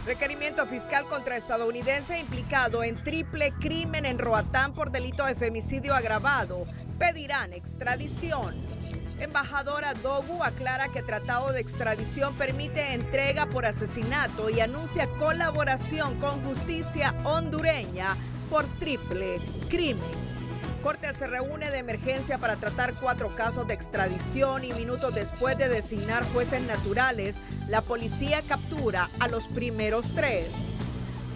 Requerimiento fiscal contra estadounidense implicado en triple crimen en Roatán por delito de femicidio agravado. Pedirán extradición. Embajadora Dogu aclara que tratado de extradición permite entrega por asesinato y anuncia colaboración con justicia hondureña por triple crimen. Corte se reúne de emergencia para tratar 4 casos de extradición y minutos después de designar jueces naturales, la policía captura a los primeros 3.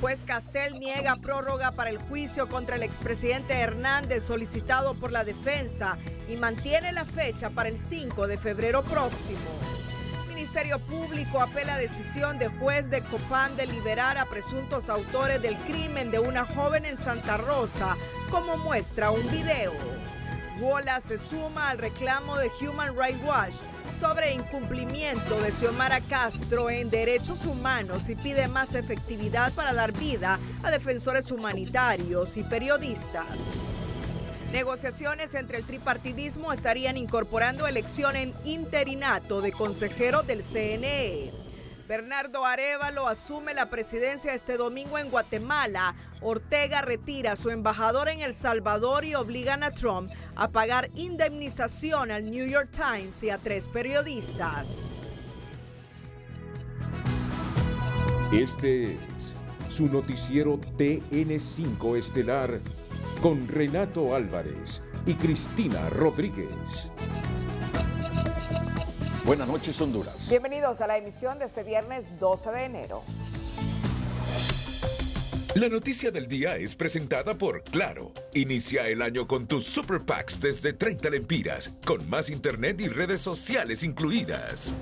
Juez Castel niega prórroga para el juicio contra el expresidente Hernández solicitado por la defensa y mantiene la fecha para el 5 de febrero próximo. Ministerio Público apela a decisión de juez de Copán de liberar a presuntos autores del crimen de una joven en Santa Rosa, como muestra un video. Wola se suma al reclamo de Human Rights Watch sobre incumplimiento de Xiomara Castro en derechos humanos y pide más efectividad para dar vida a defensores humanitarios y periodistas. Negociaciones entre el tripartidismo estarían incorporando elección en interinato de consejero del CNE. Bernardo Arévalo asume la presidencia este domingo en Guatemala. Ortega retira a su embajador en El Salvador y obligan a Trump a pagar indemnización al New York Times y a 3 periodistas. Este es su noticiero TN5 Estelar con Renato Álvarez y Cristina Rodríguez. Buenas noches, Honduras. Bienvenidos a la emisión de este viernes 12 de enero. La noticia del día es presentada por Claro. Inicia el año con tus Super Packs desde 30 lempiras, con más internet y redes sociales incluidas.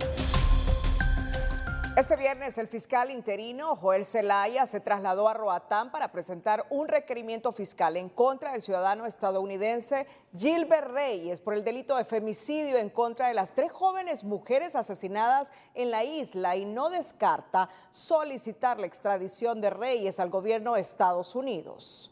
Este viernes el fiscal interino Joel Zelaya se trasladó a Roatán para presentar un requerimiento fiscal en contra del ciudadano estadounidense Gilbert Reyes por el delito de femicidio en contra de las 3 jóvenes mujeres asesinadas en la isla y no descarta solicitar la extradición de Reyes al gobierno de Estados Unidos.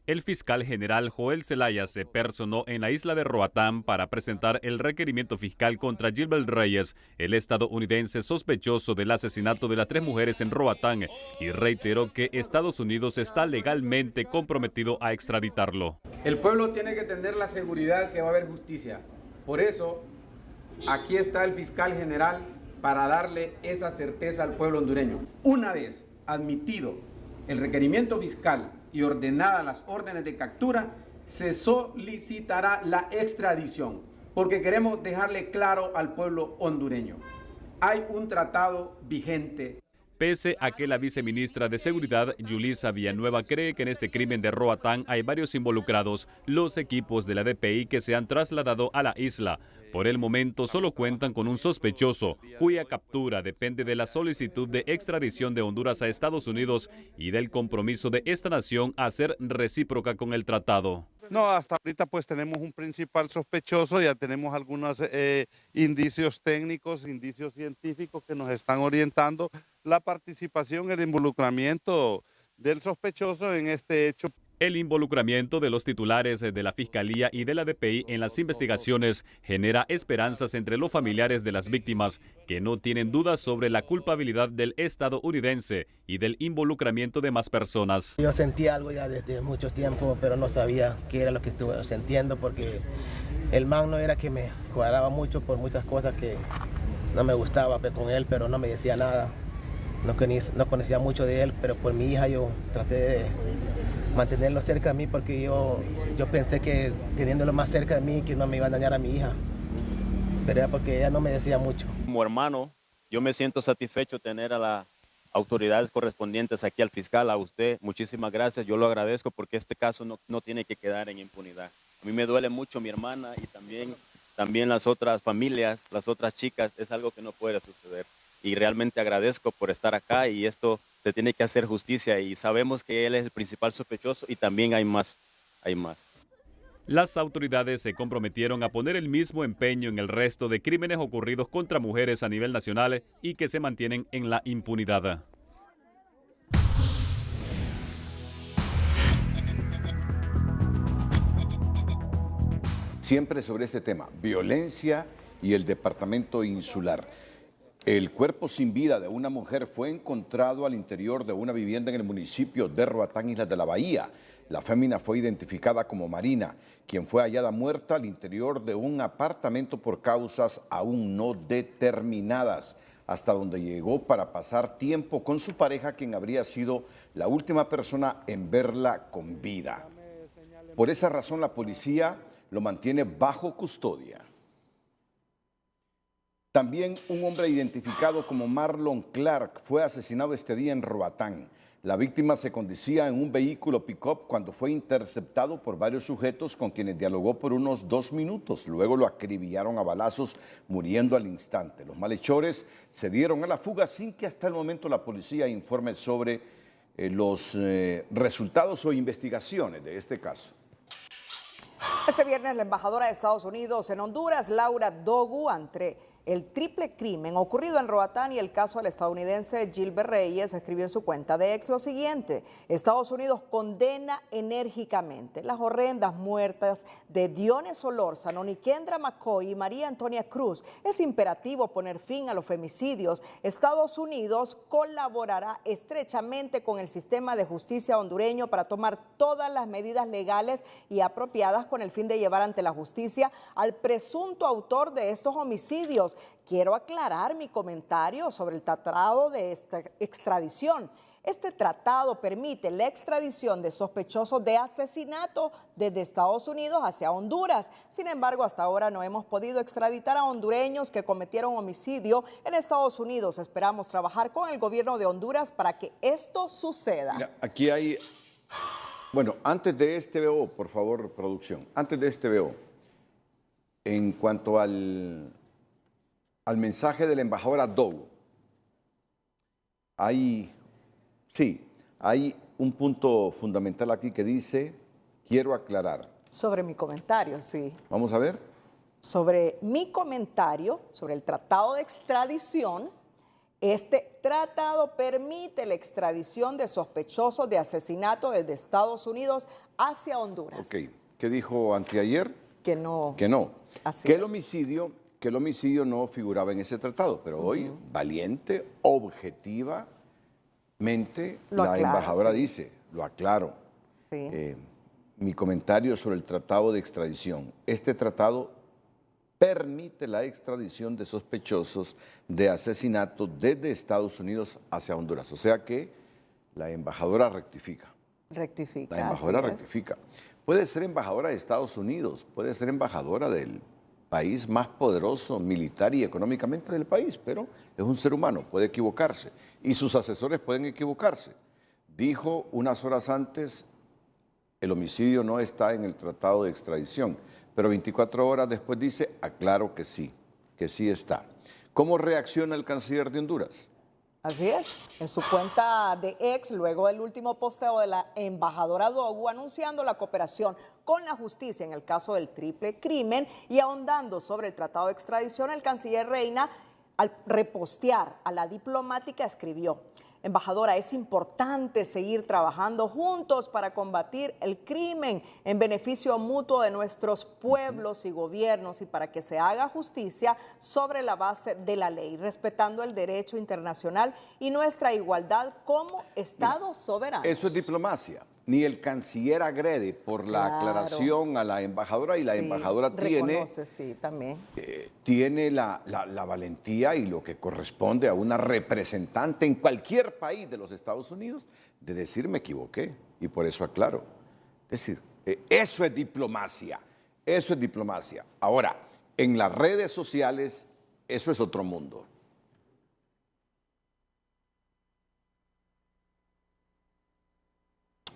El fiscal general Joel Zelaya se personó en la isla de Roatán para presentar el requerimiento fiscal contra Gilbert Reyes, el estadounidense sospechoso del asesinato de las 3 mujeres en Roatán, y reiteró que Estados Unidos está legalmente comprometido a extraditarlo. El pueblo tiene que tener la seguridad que va a haber justicia. Por eso, aquí está el fiscal general para darle esa certeza al pueblo hondureño. Una vez admitido el requerimiento fiscal y ordenadas las órdenes de captura, se solicitará la extradición, porque queremos dejarle claro al pueblo hondureño. Hay un tratado vigente. Pese a que la viceministra de Seguridad, Yulisa Villanueva, cree que en este crimen de Roatán hay varios involucrados, los equipos de la DPI que se han trasladado a la isla. Por el momento solo cuentan con un sospechoso, cuya captura depende de la solicitud de extradición de Honduras a Estados Unidos y del compromiso de esta nación a ser recíproca con el tratado. No, hasta ahorita pues tenemos un principal sospechoso, ya tenemos algunos indicios técnicos, indicios científicos que nos están orientando la participación, el involucramiento del sospechoso en este hecho. El involucramiento de los titulares de la Fiscalía y de la DPI en las investigaciones genera esperanzas entre los familiares de las víctimas, que no tienen dudas sobre la culpabilidad del estadounidense y del involucramiento de más personas. Yo sentí algo ya desde mucho tiempo, pero no sabía qué era lo que estuve sintiendo, porque el man no era que me cuadraba mucho por muchas cosas que no me gustaba con él, pero no me decía nada. No conocía mucho de él, pero por mi hija yo traté de mantenerlo cerca de mí, porque yo pensé que teniéndolo más cerca de mí que no me iba a dañar a mi hija, pero era porque ella no me decía mucho. Como hermano, yo me siento satisfecho tener a las autoridades correspondientes aquí, al fiscal, a usted. Muchísimas gracias, yo lo agradezco, porque este caso no tiene que quedar en impunidad. A mí me duele mucho mi hermana y también las otras familias, las otras chicas. Es algo que no puede suceder. Y realmente agradezco por estar acá, y esto se tiene que hacer justicia, y sabemos que él es el principal sospechoso y también hay más. Las autoridades se comprometieron a poner el mismo empeño en el resto de crímenes ocurridos contra mujeres a nivel nacional y que se mantienen en la impunidad. Siempre sobre este tema, violencia y el departamento insular. El cuerpo sin vida de una mujer fue encontrado al interior de una vivienda en el municipio de Roatán, Islas de la Bahía. La fémina fue identificada como Marina, quien fue hallada muerta al interior de un apartamento por causas aún no determinadas, hasta donde llegó para pasar tiempo con su pareja, quien habría sido la última persona en verla con vida. Por esa razón, la policía lo mantiene bajo custodia. También un hombre identificado como Marlon Clark fue asesinado este día en Roatán. La víctima se conducía en un vehículo pick-up cuando fue interceptado por varios sujetos con quienes dialogó por unos 2 minutos. Luego lo acribillaron a balazos, muriendo al instante. Los malhechores se dieron a la fuga sin que hasta el momento la policía informe sobre los resultados o investigaciones de este caso. Este viernes, la embajadora de Estados Unidos en Honduras, Laura Dogu, ante el triple crimen ocurrido en Roatán y el caso del estadounidense Gilbert Reyes, escribió en su cuenta de X lo siguiente: Estados Unidos condena enérgicamente las horrendas muertes de Dione Solórzano, Nikendra McCoy y María Antonia Cruz. Es imperativo poner fin a los femicidios. Estados Unidos colaborará estrechamente con el sistema de justicia hondureño para tomar todas las medidas legales y apropiadas con el fin de llevar ante la justicia al presunto autor de estos homicidios. Quiero aclarar mi comentario sobre el tratado de extradición. Este tratado permite la extradición de sospechosos de asesinato desde Estados Unidos hacia Honduras. Sin embargo, hasta ahora no hemos podido extraditar a hondureños que cometieron homicidio en Estados Unidos. Esperamos trabajar con el gobierno de Honduras para que esto suceda. Mira, aquí hay... Bueno, antes de este veo, por favor, producción, antes de este veo, en cuanto al mensaje de la embajadora Dogu, hay un punto fundamental aquí que dice, quiero aclarar. Sobre mi comentario, sí. Vamos a ver. Sobre mi comentario, sobre el tratado de extradición. Este tratado permite la extradición de sospechosos de asesinato desde Estados Unidos hacia Honduras. Ok. ¿Qué dijo anteayer? Que no. Que no. Así que es. el homicidio no figuraba en ese tratado, pero hoy, valiente, objetivamente, la embajadora dice, lo aclaro, mi comentario sobre el tratado de extradición. Este tratado permite la extradición de sospechosos de asesinato desde Estados Unidos hacia Honduras. O sea que la embajadora rectifica. Rectifica. La embajadora rectifica. Puede ser embajadora de Estados Unidos, puede ser embajadora del país más poderoso militar y económicamente del país, pero es un ser humano, puede equivocarse y sus asesores pueden equivocarse. Dijo unas horas antes, el homicidio no está en el tratado de extradición, pero 24 horas después dice, aclaro que sí está. ¿Cómo reacciona el canciller de Honduras? Así es, en su cuenta de X, luego del último posteo de la embajadora Dogu anunciando la cooperación con la justicia en el caso del triple crimen y ahondando sobre el tratado de extradición, el canciller Reina, al repostear a la diplomática, escribió: embajadora, es importante seguir trabajando juntos para combatir el crimen en beneficio mutuo de nuestros pueblos y gobiernos y para que se haga justicia sobre la base de la ley, respetando el derecho internacional y nuestra igualdad como Estado soberano. Eso es diplomacia. Ni el canciller agrede por la aclaración a la embajadora y la embajadora tiene la valentía y lo que corresponde a una representante en cualquier país de los Estados Unidos de decir me equivoqué y por eso aclaro. Es decir, eso es diplomacia, eso es diplomacia. Ahora, en las redes sociales, eso es otro mundo.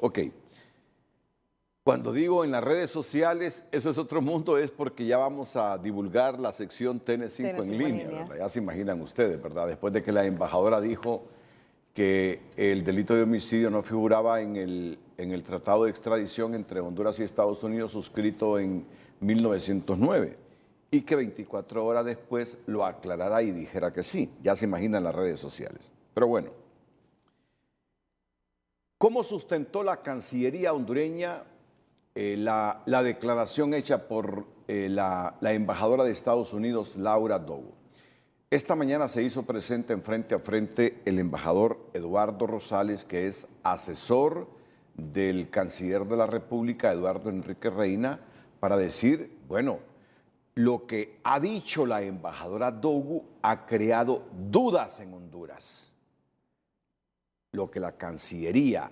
Ok, cuando digo en las redes sociales, eso es otro mundo, es porque ya vamos a divulgar la sección TN5 en línea, ¿verdad? Ya se imaginan ustedes, ¿verdad? Después de que la embajadora dijo que el delito de homicidio no figuraba en el tratado de extradición entre Honduras y Estados Unidos suscrito en 1909 y que 24 horas después lo aclarara y dijera que sí. Ya se imaginan las redes sociales. Pero bueno. ¿Cómo sustentó la Cancillería hondureña la declaración hecha por la embajadora de Estados Unidos, Laura Dogu? Esta mañana se hizo presente en Frente a Frente el embajador Eduardo Rosales, que es asesor del canciller de la República, Eduardo Enrique Reina, para decir, bueno, lo que ha dicho la embajadora Dogu ha creado dudas en Honduras. Lo que la Cancillería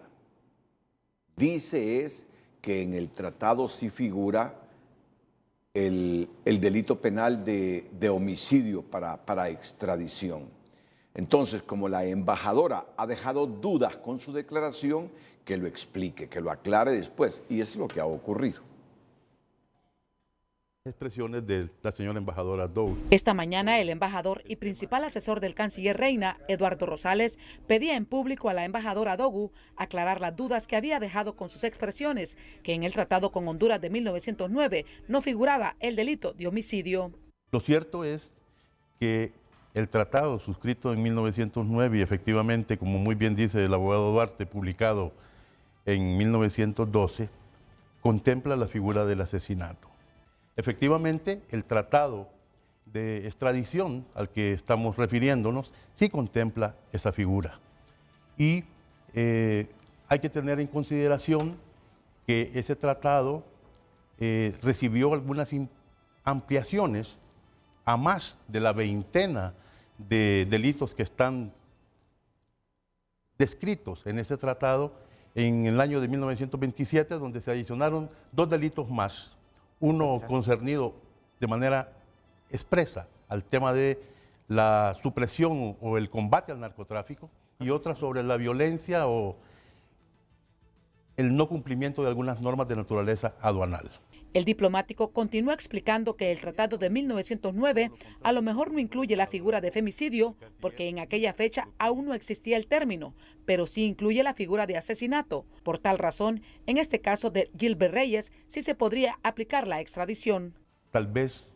dice es que en el tratado sí figura el delito penal de homicidio para extradición. Entonces, como la embajadora ha dejado dudas con su declaración, que lo explique, que lo aclare después, y es lo que ha ocurrido. Expresiones de la señora embajadora Dogu. Esta mañana el embajador y principal asesor del canciller Reina, Eduardo Rosales, pedía en público a la embajadora Dogu aclarar las dudas que había dejado con sus expresiones, que en el tratado con Honduras de 1909 no figuraba el delito de homicidio. Lo cierto es que el tratado suscrito en 1909 y efectivamente, como muy bien dice el abogado Duarte, publicado en 1912, contempla la figura del asesinato. Efectivamente, el tratado de extradición al que estamos refiriéndonos sí contempla esa figura. Y hay que tener en consideración que ese tratado recibió algunas ampliaciones a más de la veintena de delitos que están descritos en ese tratado en el año de 1927, donde se adicionaron 2 delitos más. Uno concernido de manera expresa al tema de la supresión o el combate al narcotráfico y otra sobre la violencia o el no cumplimiento de algunas normas de naturaleza aduanal. El diplomático continúa explicando que el tratado de 1909 a lo mejor no incluye la figura de femicidio porque en aquella fecha aún no existía el término, pero sí incluye la figura de asesinato. Por tal razón, en este caso de Gilbert Reyes, sí se podría aplicar la extradición. Tal vez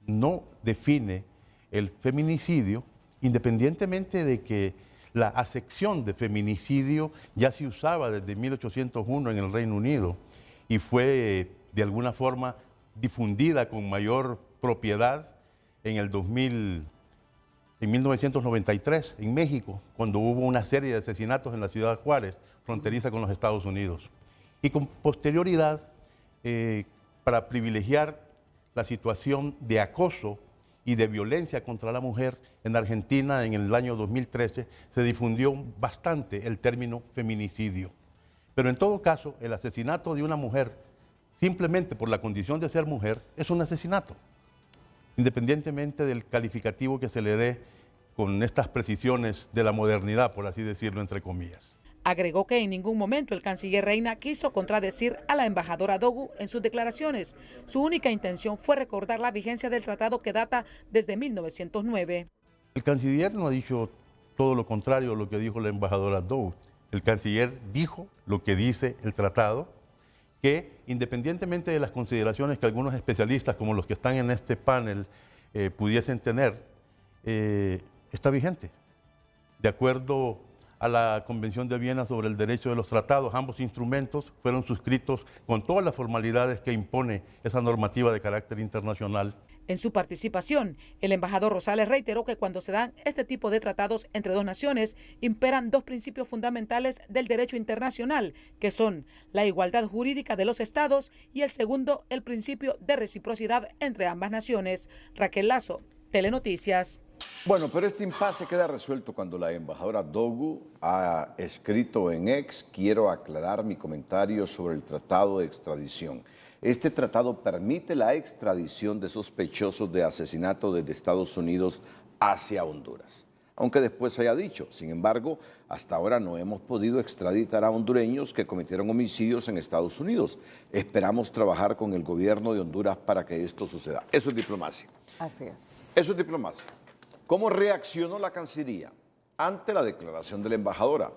no define el feminicidio, independientemente de que la acepción de feminicidio ya se usaba desde 1801 en el Reino Unido y fue de alguna forma difundida con mayor propiedad en el 1993 en México, cuando hubo una serie de asesinatos en la ciudad de Juárez, fronteriza con los Estados Unidos. Y con posterioridad, para privilegiar la situación de acoso y de violencia contra la mujer, en Argentina en el año 2013 se difundió bastante el término feminicidio. Pero en todo caso, el asesinato de una mujer simplemente por la condición de ser mujer, es un asesinato, independientemente del calificativo que se le dé con estas precisiones de la modernidad, por así decirlo, entre comillas. Agregó que en ningún momento el canciller Reina quiso contradecir a la embajadora Dogu en sus declaraciones. Su única intención fue recordar la vigencia del tratado que data desde 1909. El canciller no ha dicho todo lo contrario a lo que dijo la embajadora Dogu. El canciller dijo lo que dice el tratado, que independientemente de las consideraciones que algunos especialistas, como los que están en este panel, pudiesen tener, está vigente. De acuerdo a la Convención de Viena sobre el Derecho de los Tratados, ambos instrumentos fueron suscritos con todas las formalidades que impone esa normativa de carácter internacional. En su participación, el embajador Rosales reiteró que cuando se dan este tipo de tratados entre dos naciones, imperan 2 principios fundamentales del derecho internacional, que son la igualdad jurídica de los estados y el segundo, el principio de reciprocidad entre ambas naciones. Raquel Lazo, Telenoticias. Bueno, pero este impasse queda resuelto cuando la embajadora Dogu ha escrito en X: quiero aclarar mi comentario sobre el tratado de extradición. Este tratado permite la extradición de sospechosos de asesinato desde Estados Unidos hacia Honduras. Aunque después haya dicho, sin embargo, hasta ahora no hemos podido extraditar a hondureños que cometieron homicidios en Estados Unidos. Esperamos trabajar con el gobierno de Honduras para que esto suceda. Eso es diplomacia. Así es. Eso es diplomacia. ¿Cómo reaccionó la Cancillería ante la declaración de la embajadora?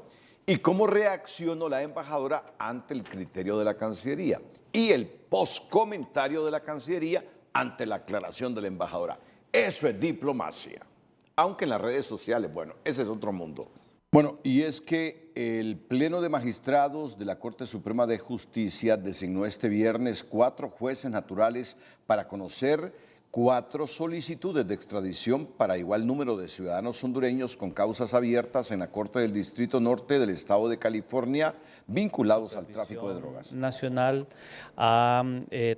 ¿Y cómo reaccionó la embajadora ante el criterio de la Cancillería? Y el postcomentario de la Cancillería ante la aclaración de la embajadora. Eso es diplomacia. Aunque en las redes sociales, bueno, ese es otro mundo. Bueno, y es que el Pleno de Magistrados de la Corte Suprema de Justicia designó este viernes 4 jueces naturales para conocer 4 solicitudes de extradición para igual número de ciudadanos hondureños con causas abiertas en la Corte del Distrito Norte del Estado de California vinculados al tráfico de drogas. Nacional ha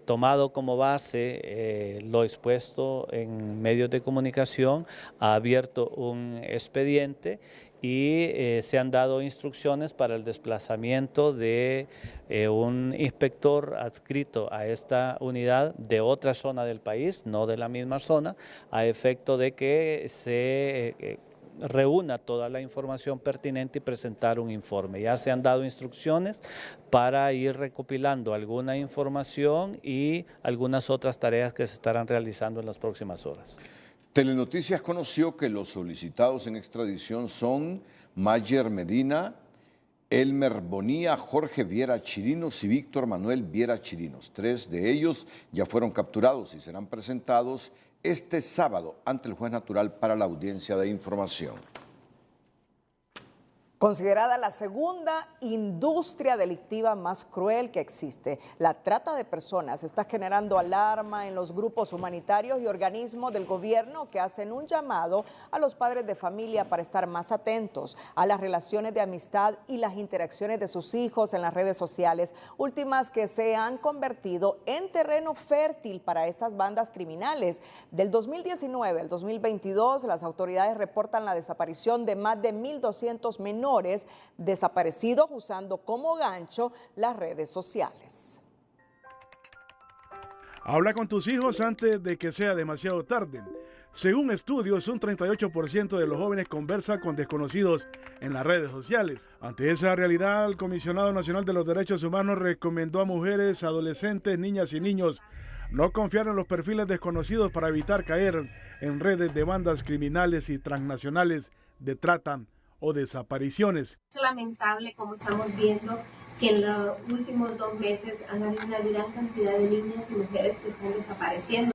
tomado como base lo expuesto en medios de comunicación, ha abierto un expediente y se han dado instrucciones para el desplazamiento de un inspector adscrito a esta unidad de otra zona del país, no de la misma zona, a efecto de que se reúna toda la información pertinente y presentar un informe. Ya se han dado instrucciones para ir recopilando alguna información y algunas otras tareas que se estarán realizando en las próximas horas. Telenoticias conoció que los solicitados en extradición son Mayer Medina, Elmer Bonilla, Jorge Viera Chirinos y Víctor Manuel Viera Chirinos. 3 de ellos ya fueron capturados y serán presentados este sábado ante el juez natural para la audiencia de información. Considerada la segunda industria delictiva más cruel que existe, la trata de personas está generando alarma en los grupos humanitarios y organismos del gobierno que hacen un llamado a los padres de familia para estar más atentos a las relaciones de amistad y las interacciones de sus hijos en las redes sociales, últimas que se han convertido en terreno fértil para estas bandas criminales. Del 2019 al 2022, las autoridades reportan la desaparición de más de 1.200 menores desaparecidos usando como gancho las redes sociales. Habla con tus hijos antes de que sea demasiado tarde. Según estudios, un 38% de los jóvenes conversa con desconocidos en las redes sociales. Ante esa realidad, el Comisionado Nacional de los Derechos Humanos recomendó a mujeres, adolescentes, niñas y niños no confiar en los perfiles desconocidos para evitar caer en redes de bandas criminales y transnacionales de trata o desapariciones. Es lamentable como estamos viendo que en los últimos 2 meses han habido una gran cantidad de niñas y mujeres que están desapareciendo.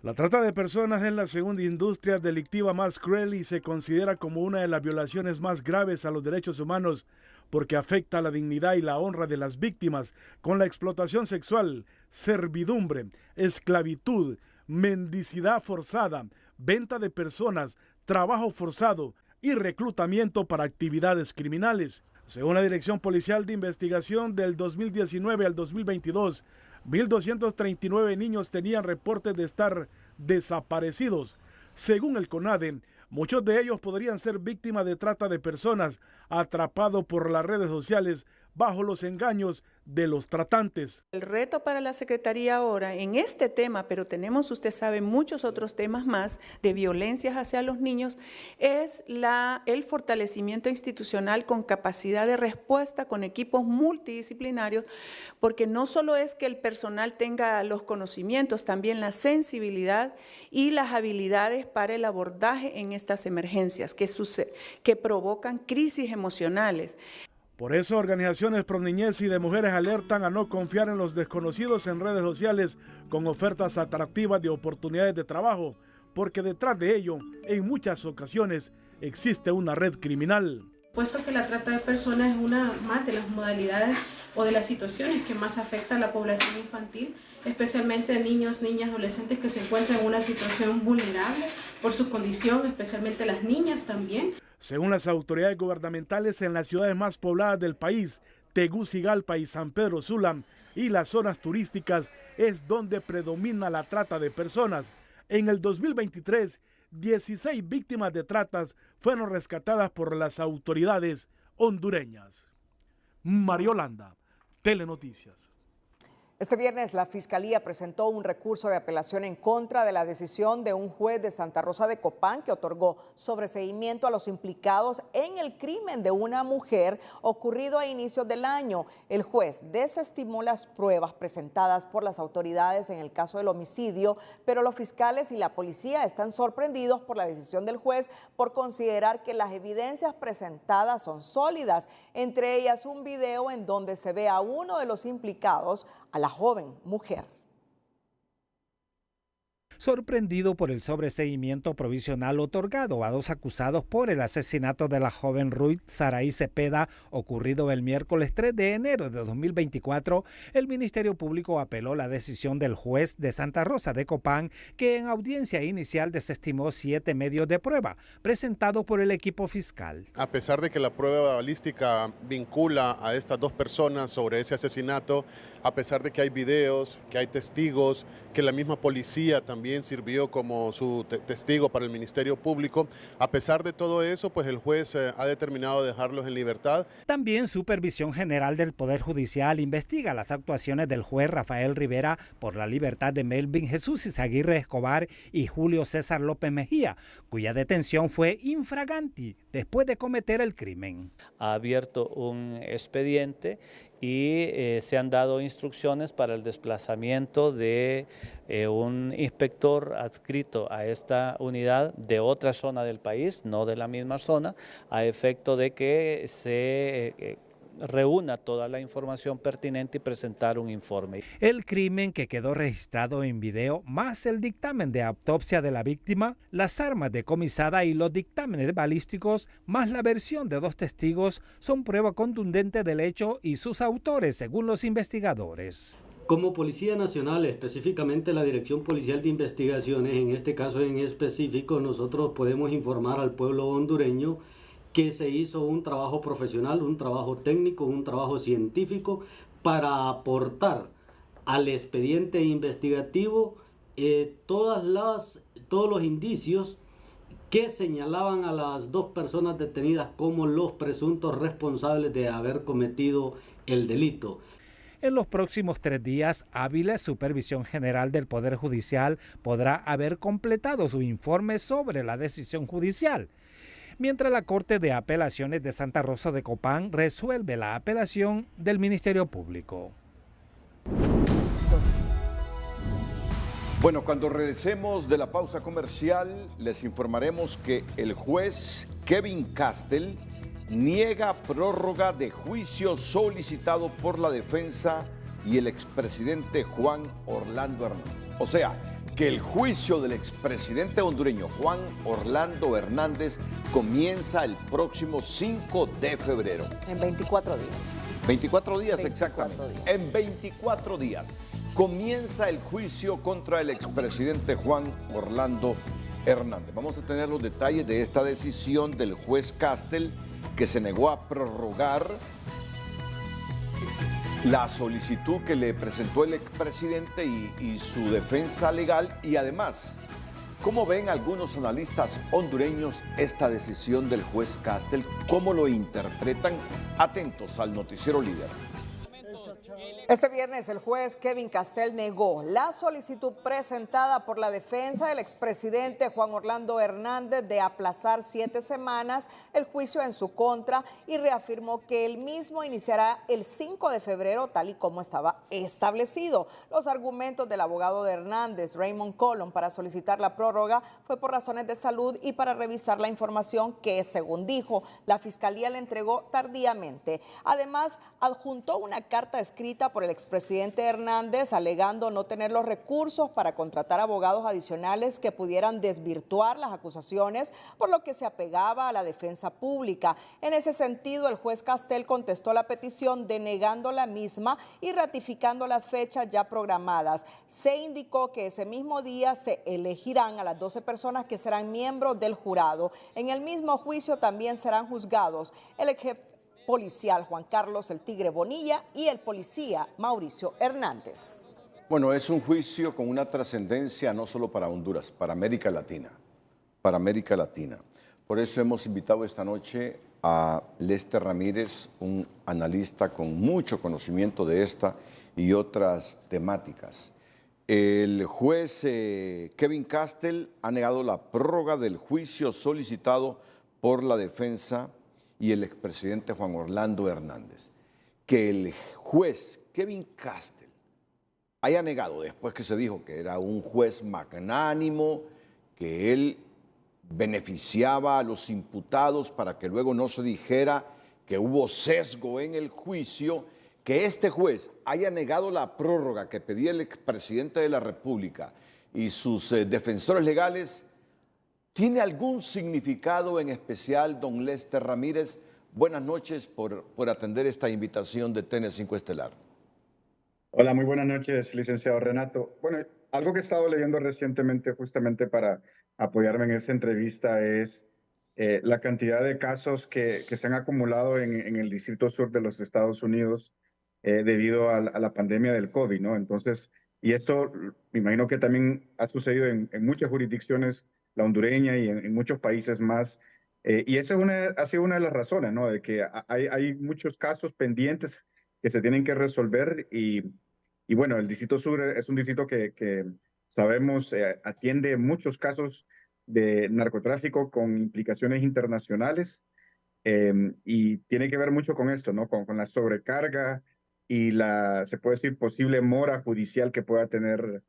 La trata de personas es la segunda industria delictiva más cruel y se considera como una de las violaciones más graves a los derechos humanos porque afecta la dignidad y la honra de las víctimas con la explotación sexual, servidumbre, esclavitud, mendicidad forzada, venta de personas, trabajo forzado y reclutamiento para actividades criminales. Según la Dirección Policial de Investigación, del 2019 al 2022, 1.239 niños tenían reportes de estar desaparecidos. Según el CONADE, muchos de ellos podrían ser víctimas de trata de personas, atrapados por las redes sociales bajo los engaños de los tratantes. El reto para la Secretaría ahora en este tema, pero tenemos, usted sabe, muchos otros temas más de violencias hacia los niños, es el fortalecimiento institucional con capacidad de respuesta, con equipos multidisciplinarios, porque no solo es que el personal tenga los conocimientos, también la sensibilidad y las habilidades para el abordaje en estas emergencias que provocan crisis emocionales. Por eso, organizaciones pro niñez y de mujeres alertan a no confiar en los desconocidos en redes sociales con ofertas atractivas de oportunidades de trabajo, porque detrás de ello, en muchas ocasiones, existe una red criminal. Puesto que la trata de personas es una más de las modalidades o de las situaciones que más afecta a la población infantil, especialmente a niños, niñas, adolescentes que se encuentran en una situación vulnerable por su condición, especialmente las niñas también. Según las autoridades gubernamentales, en las ciudades más pobladas del país, Tegucigalpa y San Pedro Sula, y las zonas turísticas, es donde predomina la trata de personas. En el 2023, 16 víctimas de tratas fueron rescatadas por las autoridades hondureñas. Mariolanda, Telenoticias. Este viernes la Fiscalía presentó un recurso de apelación en contra de la decisión de un juez de Santa Rosa de Copán que otorgó sobreseimiento a los implicados en el crimen de una mujer ocurrido a inicios del año. El juez desestimó las pruebas presentadas por las autoridades en el caso del homicidio, pero los fiscales y la policía están sorprendidos por la decisión del juez por considerar que las evidencias presentadas son sólidas, entre ellas un video en donde se ve a uno de los implicados, a la joven mujer. sorprendido por el sobreseimiento provisional otorgado a 2 acusados por el asesinato de la joven Ruth Saraí Cepeda, ocurrido el miércoles 3 de enero de 2024, el Ministerio Público apeló la decisión del juez de Santa Rosa de Copán, que en audiencia inicial desestimó 7 medios de prueba presentados por el equipo fiscal. A pesar de que la prueba balística vincula a estas 2 personas sobre ese asesinato, a pesar de que hay videos, que hay testigos, que la misma policía también sirvió como su testigo para el Ministerio Público, a pesar de todo eso, pues el juez ha determinado dejarlos en libertad. También Supervisión General del Poder Judicial investiga las actuaciones del juez Rafael Rivera por la libertad de Melvin Jesús Izaguirre Escobar y Julio César López Mejía, cuya detención fue infraganti después de cometer el crimen. Ha abierto un expediente y se han dado instrucciones para el desplazamiento de un inspector adscrito a esta unidad de otra zona del país, no de la misma zona, a efecto de que se reúna toda la información pertinente y presentar un informe. El crimen que quedó registrado en video, más el dictamen de autopsia de la víctima, las armas decomisadas y los dictámenes balísticos, más la versión de 2 testigos, son prueba contundente del hecho y sus autores, según los investigadores. Como Policía Nacional, específicamente la Dirección Policial de Investigaciones, en este caso en específico, nosotros podemos informar al pueblo hondureño que se hizo un trabajo profesional, un trabajo técnico, un trabajo científico para aportar al expediente investigativo todos los indicios que señalaban a las 2 personas detenidas como los presuntos responsables de haber cometido el delito. En los próximos 3 días hábiles, Supervisión General del Poder Judicial podrá haber completado su informe sobre la decisión judicial, mientras la Corte de Apelaciones de Santa Rosa de Copán resuelve la apelación del Ministerio Público. Bueno, cuando regresemos de la pausa comercial, les informaremos que el juez Kevin Castell niega prórroga de juicio solicitado por la defensa y el expresidente Juan Orlando Hernández. O sea, que el juicio del expresidente hondureño Juan Orlando Hernández comienza el próximo 5 de febrero. En 24 días. 24 días, exactamente. En 24 días comienza el juicio contra el expresidente Juan Orlando Hernández. Vamos a tener los detalles de esta decisión del juez Castell, que se negó a prorrogar la solicitud que le presentó el expresidente y su defensa legal. Y además, ¿cómo ven algunos analistas hondureños esta decisión del juez Castell? ¿Cómo lo interpretan? Atentos al Noticiero Líder. Este viernes el juez Kevin Castell negó la solicitud presentada por la defensa del expresidente Juan Orlando Hernández de aplazar 7 semanas el juicio en su contra y reafirmó que él mismo iniciará el 5 de febrero tal y como estaba establecido. Los argumentos del abogado de Hernández, Raymond Colón, para solicitar la prórroga fue por razones de salud y para revisar la información que, según dijo, la Fiscalía le entregó tardíamente. Además, adjuntó una carta escrita por el expresidente Hernández alegando no tener los recursos para contratar abogados adicionales que pudieran desvirtuar las acusaciones, por lo que se apegaba a la defensa pública. En ese sentido, el juez Castell contestó la petición denegando la misma y ratificando las fechas ya programadas. Se indicó que ese mismo día se elegirán a las 12 personas que serán miembros del jurado. En el mismo juicio también serán juzgados el jefe policial Juan Carlos el Tigre Bonilla y el policía Mauricio Hernández. Bueno, es un juicio con una trascendencia no solo para Honduras, para América Latina. Para América Latina. Por eso hemos invitado esta noche a Lester Ramírez, un analista con mucho conocimiento de esta y otras temáticas. El juez Kevin Castell ha negado la prórroga del juicio solicitado por la defensa y el expresidente Juan Orlando Hernández. Que el juez Kevin Castell haya negado, después que se dijo que era un juez magnánimo, que él beneficiaba a los imputados para que luego no se dijera que hubo sesgo en el juicio, que este juez haya negado la prórroga que pedía el expresidente de la República y sus defensores legales, ¿tiene algún significado en especial, don Lester Ramírez? Buenas noches por atender esta invitación de TN5 Estelar. Hola, muy buenas noches, licenciado Renato. Bueno, algo que he estado leyendo recientemente justamente para apoyarme en esta entrevista es la cantidad de casos que se han acumulado en el Distrito Sur de los Estados Unidos debido a la pandemia del COVID, ¿no? Entonces, y esto me imagino que también ha sucedido en muchas jurisdicciones, la hondureña y en muchos países más. Y esa ha sido una de las razones, ¿no? De que hay muchos casos pendientes que se tienen que resolver y bueno, el Distrito Sur es un distrito que sabemos atiende muchos casos de narcotráfico con implicaciones internacionales y tiene que ver mucho con esto, ¿no? Con la sobrecarga y se puede decir, posible mora judicial que pueda tener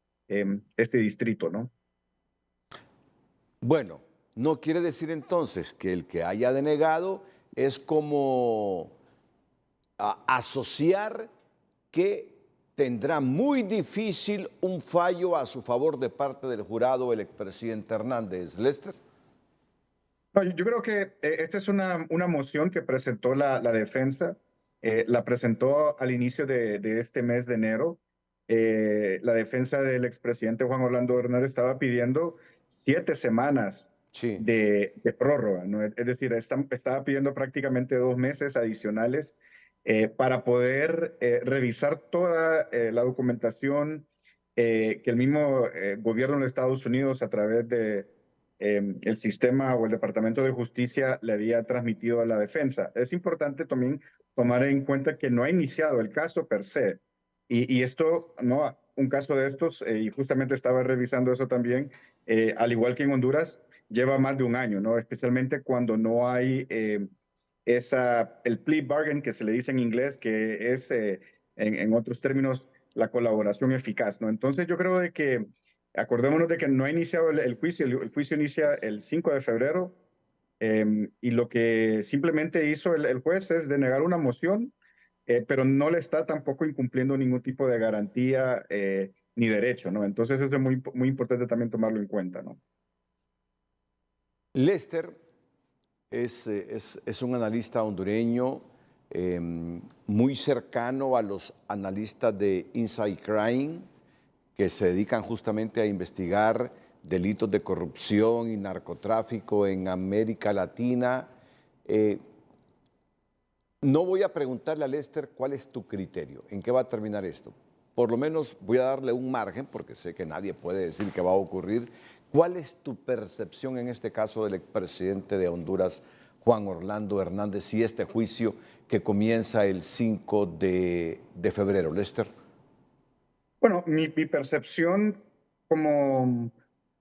este distrito, ¿no? Bueno, no quiere decir entonces que el que haya denegado es como asociar que tendrá muy difícil un fallo a su favor de parte del jurado el expresidente Hernández. ¿Lester? No, yo creo que esta es una moción que presentó la defensa, la presentó al inicio de este mes de enero. La defensa del expresidente Juan Orlando Hernández estaba pidiendo 7 semanas de prórroga, ¿no? Es decir, estaba pidiendo prácticamente 2 meses adicionales para poder revisar toda la documentación que el mismo gobierno de Estados Unidos a través de el sistema o el Departamento de Justicia le había transmitido a la defensa. Es importante también tomar en cuenta que no ha iniciado el caso per se. Y esto, ¿no? Un caso de estos, y justamente estaba revisando eso también, al igual que en Honduras, lleva más de un año, ¿no? Especialmente cuando no hay el plea bargain que se le dice en inglés, que es, en otros términos, la colaboración eficaz, ¿no? Entonces yo creo de que acordémonos de que no ha iniciado el juicio, el juicio inicia el 5 de febrero y lo que simplemente hizo el juez es denegar una moción, pero no le está tampoco incumpliendo ningún tipo de garantía ni derecho, ¿no? Entonces eso es muy, muy importante también tomarlo en cuenta, ¿no? Lester es un analista hondureño muy cercano a los analistas de Inside Crime, que se dedican justamente a investigar delitos de corrupción y narcotráfico en América Latina. No voy a preguntarle a Lester cuál es tu criterio, en qué va a terminar esto. Por lo menos voy a darle un margen, porque sé que nadie puede decir qué va a ocurrir. ¿Cuál es tu percepción en este caso del expresidente de Honduras, Juan Orlando Hernández, y este juicio que comienza el 5 de febrero? Lester. Bueno, mi percepción como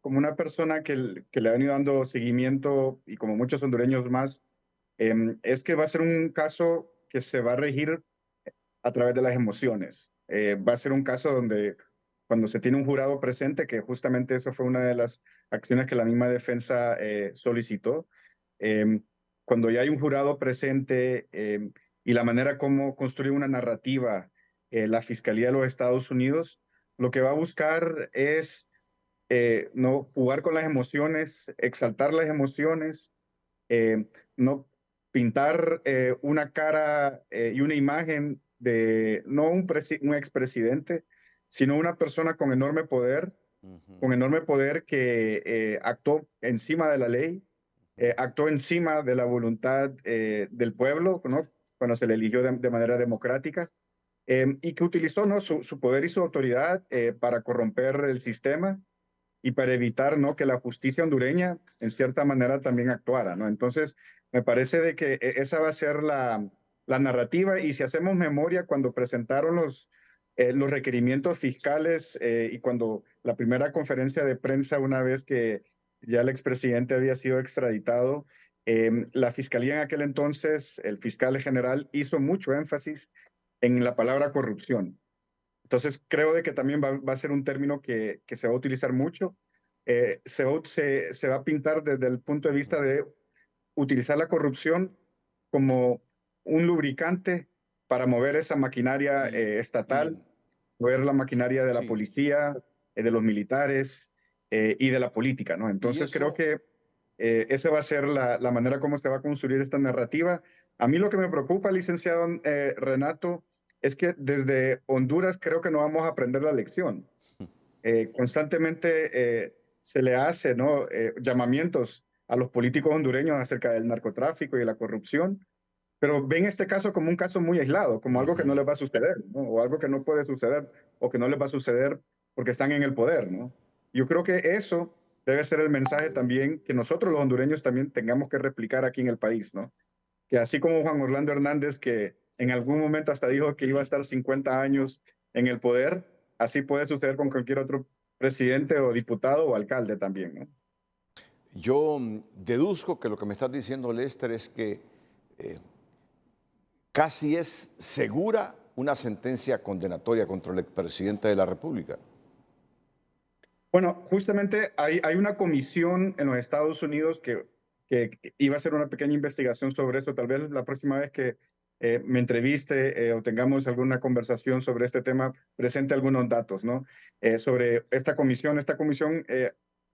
una persona que le ha venido dando seguimiento, y como muchos hondureños más, es que va a ser un caso que se va a regir a través de las emociones. Va a ser un caso donde cuando se tiene un jurado presente, que justamente eso fue una de las acciones que la misma defensa solicitó, cuando ya hay un jurado presente y la manera como construir una narrativa, la Fiscalía de los Estados Unidos, lo que va a buscar es no jugar con las emociones, exaltar las emociones, no pintar una cara y una imagen de no un expresidente, sino una persona con enorme poder que actuó encima de la ley, actuó encima de la voluntad del pueblo, ¿no? Cuando se le eligió de manera democrática, y que utilizó, ¿no? su poder y su autoridad para corromper el sistema y para evitar, ¿no? que la justicia hondureña en cierta manera también actuara, ¿no? Entonces, me parece de que esa va a ser la narrativa, y si hacemos memoria, cuando presentaron los requerimientos fiscales y cuando la primera conferencia de prensa, una vez que ya el expresidente había sido extraditado, la fiscalía en aquel entonces, el fiscal general, hizo mucho énfasis en la palabra corrupción. Entonces, creo de que también va a ser un término que se va a utilizar mucho. Se va a pintar desde el punto de vista de utilizar la corrupción como un lubricante para mover esa maquinaria estatal, mover la maquinaria de la policía, de los militares y de la política, ¿no? Entonces creo que esa va a ser la manera como se va a construir esta narrativa. A mí lo que me preocupa, licenciado Renato, es que desde Honduras creo que no vamos a aprender la lección. Constantemente se le hace, ¿no? Llamamientos a los políticos hondureños acerca del narcotráfico y de la corrupción, pero ven este caso como un caso muy aislado, como algo que no les va a suceder, ¿no? O algo que no puede suceder, o que no les va a suceder porque están en el poder, ¿no? Yo creo que eso debe ser el mensaje también que nosotros los hondureños también tengamos que replicar aquí en el país, ¿no? Que así como Juan Orlando Hernández, que en algún momento hasta dijo que iba a estar 50 años en el poder, así puede suceder con cualquier otro presidente o diputado o alcalde también, ¿no? Yo deduzco que lo que me estás diciendo, Lester, es que casi es segura una sentencia condenatoria contra el expresidente de la República. Bueno, justamente hay una comisión en los Estados Unidos que iba a hacer una pequeña investigación sobre eso. Tal vez la próxima vez que me entreviste o tengamos alguna conversación sobre este tema, presente algunos datos, ¿no? Sobre esta comisión.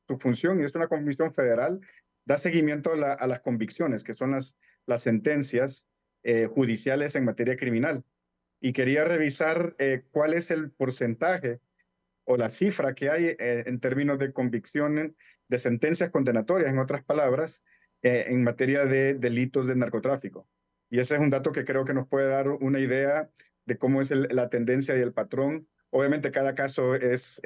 Su función, y es una comisión federal, da seguimiento a las convicciones, que son las sentencias judiciales en materia criminal. Y quería revisar cuál es el porcentaje o la cifra que hay en términos de convicciones, de sentencias condenatorias, en otras palabras, en materia de delitos de narcotráfico. Y ese es un dato que creo que nos puede dar una idea de cómo es la tendencia y el patrón. Obviamente cada caso es